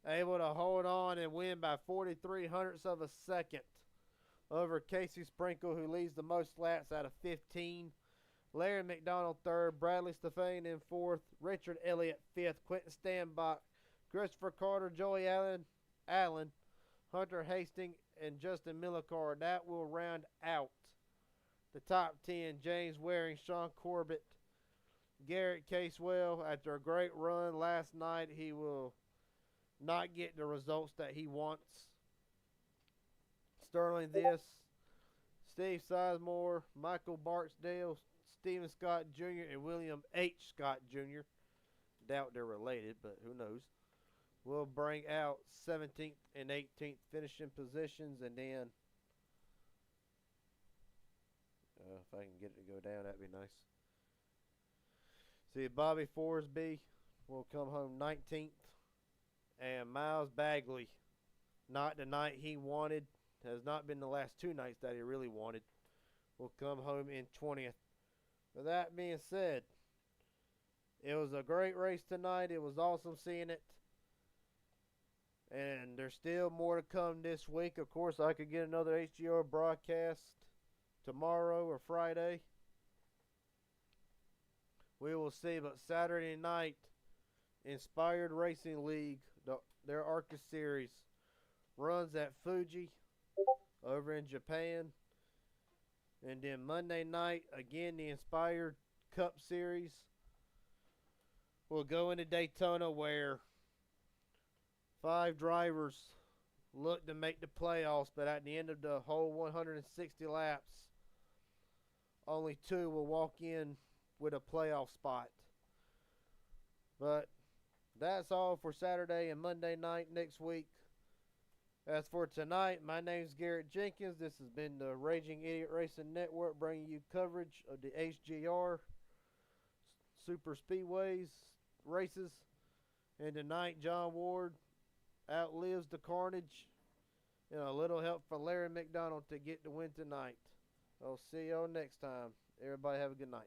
able to hold on and win by 43 hundredths of a second over Casey Sprinkle, who leads the most laps out of 15. Larry McDonald third, Bradley Stefan in fourth, Richard Elliott fifth, Quentin Stanbach, Christopher Carter, Joey Allen, Hunter Hastings, and Justin Millicar. That will round out the top 10. James Waring, Sean Corbett, Garrett Casewell. After a great run last night, he will not get the results that he wants. Sterling this, Steve Sizemore, Michael Barksdale, Stephen Scott Jr., and William H. Scott Jr. Doubt they're related, but who knows. We'll bring out 17th and 18th finishing positions, and then if I can get it to go down, that'd be nice. See, Bobby Forsby will come home 19th, and Miles Bagley, not the night he wanted, has not been the last 2 nights that he really wanted, will come home in 20th. With that being said, it was a great race tonight. It was awesome seeing it. And there's still more to come this week. Of course, I could get another HGR broadcast tomorrow or Friday. We will see. But Saturday night, Inspired Racing League, their ARCA series, runs at Fuji over in Japan. And then Monday night, again, the Inspired Cup Series will go into Daytona, where 5 drivers look to make the playoffs, but at the end of the whole 160 laps, only 2 will walk in with a playoff spot. But that's all for Saturday and Monday night next week. As for tonight, my name is Garrett Jenkins. This has been the Raging Idiot Racing Network, bringing you coverage of the HGR Super Speedways races. And tonight, John Ward outlives the carnage, and a little help from Larry McDonald to get the win tonight. I'll see y'all next time. Everybody have a good night.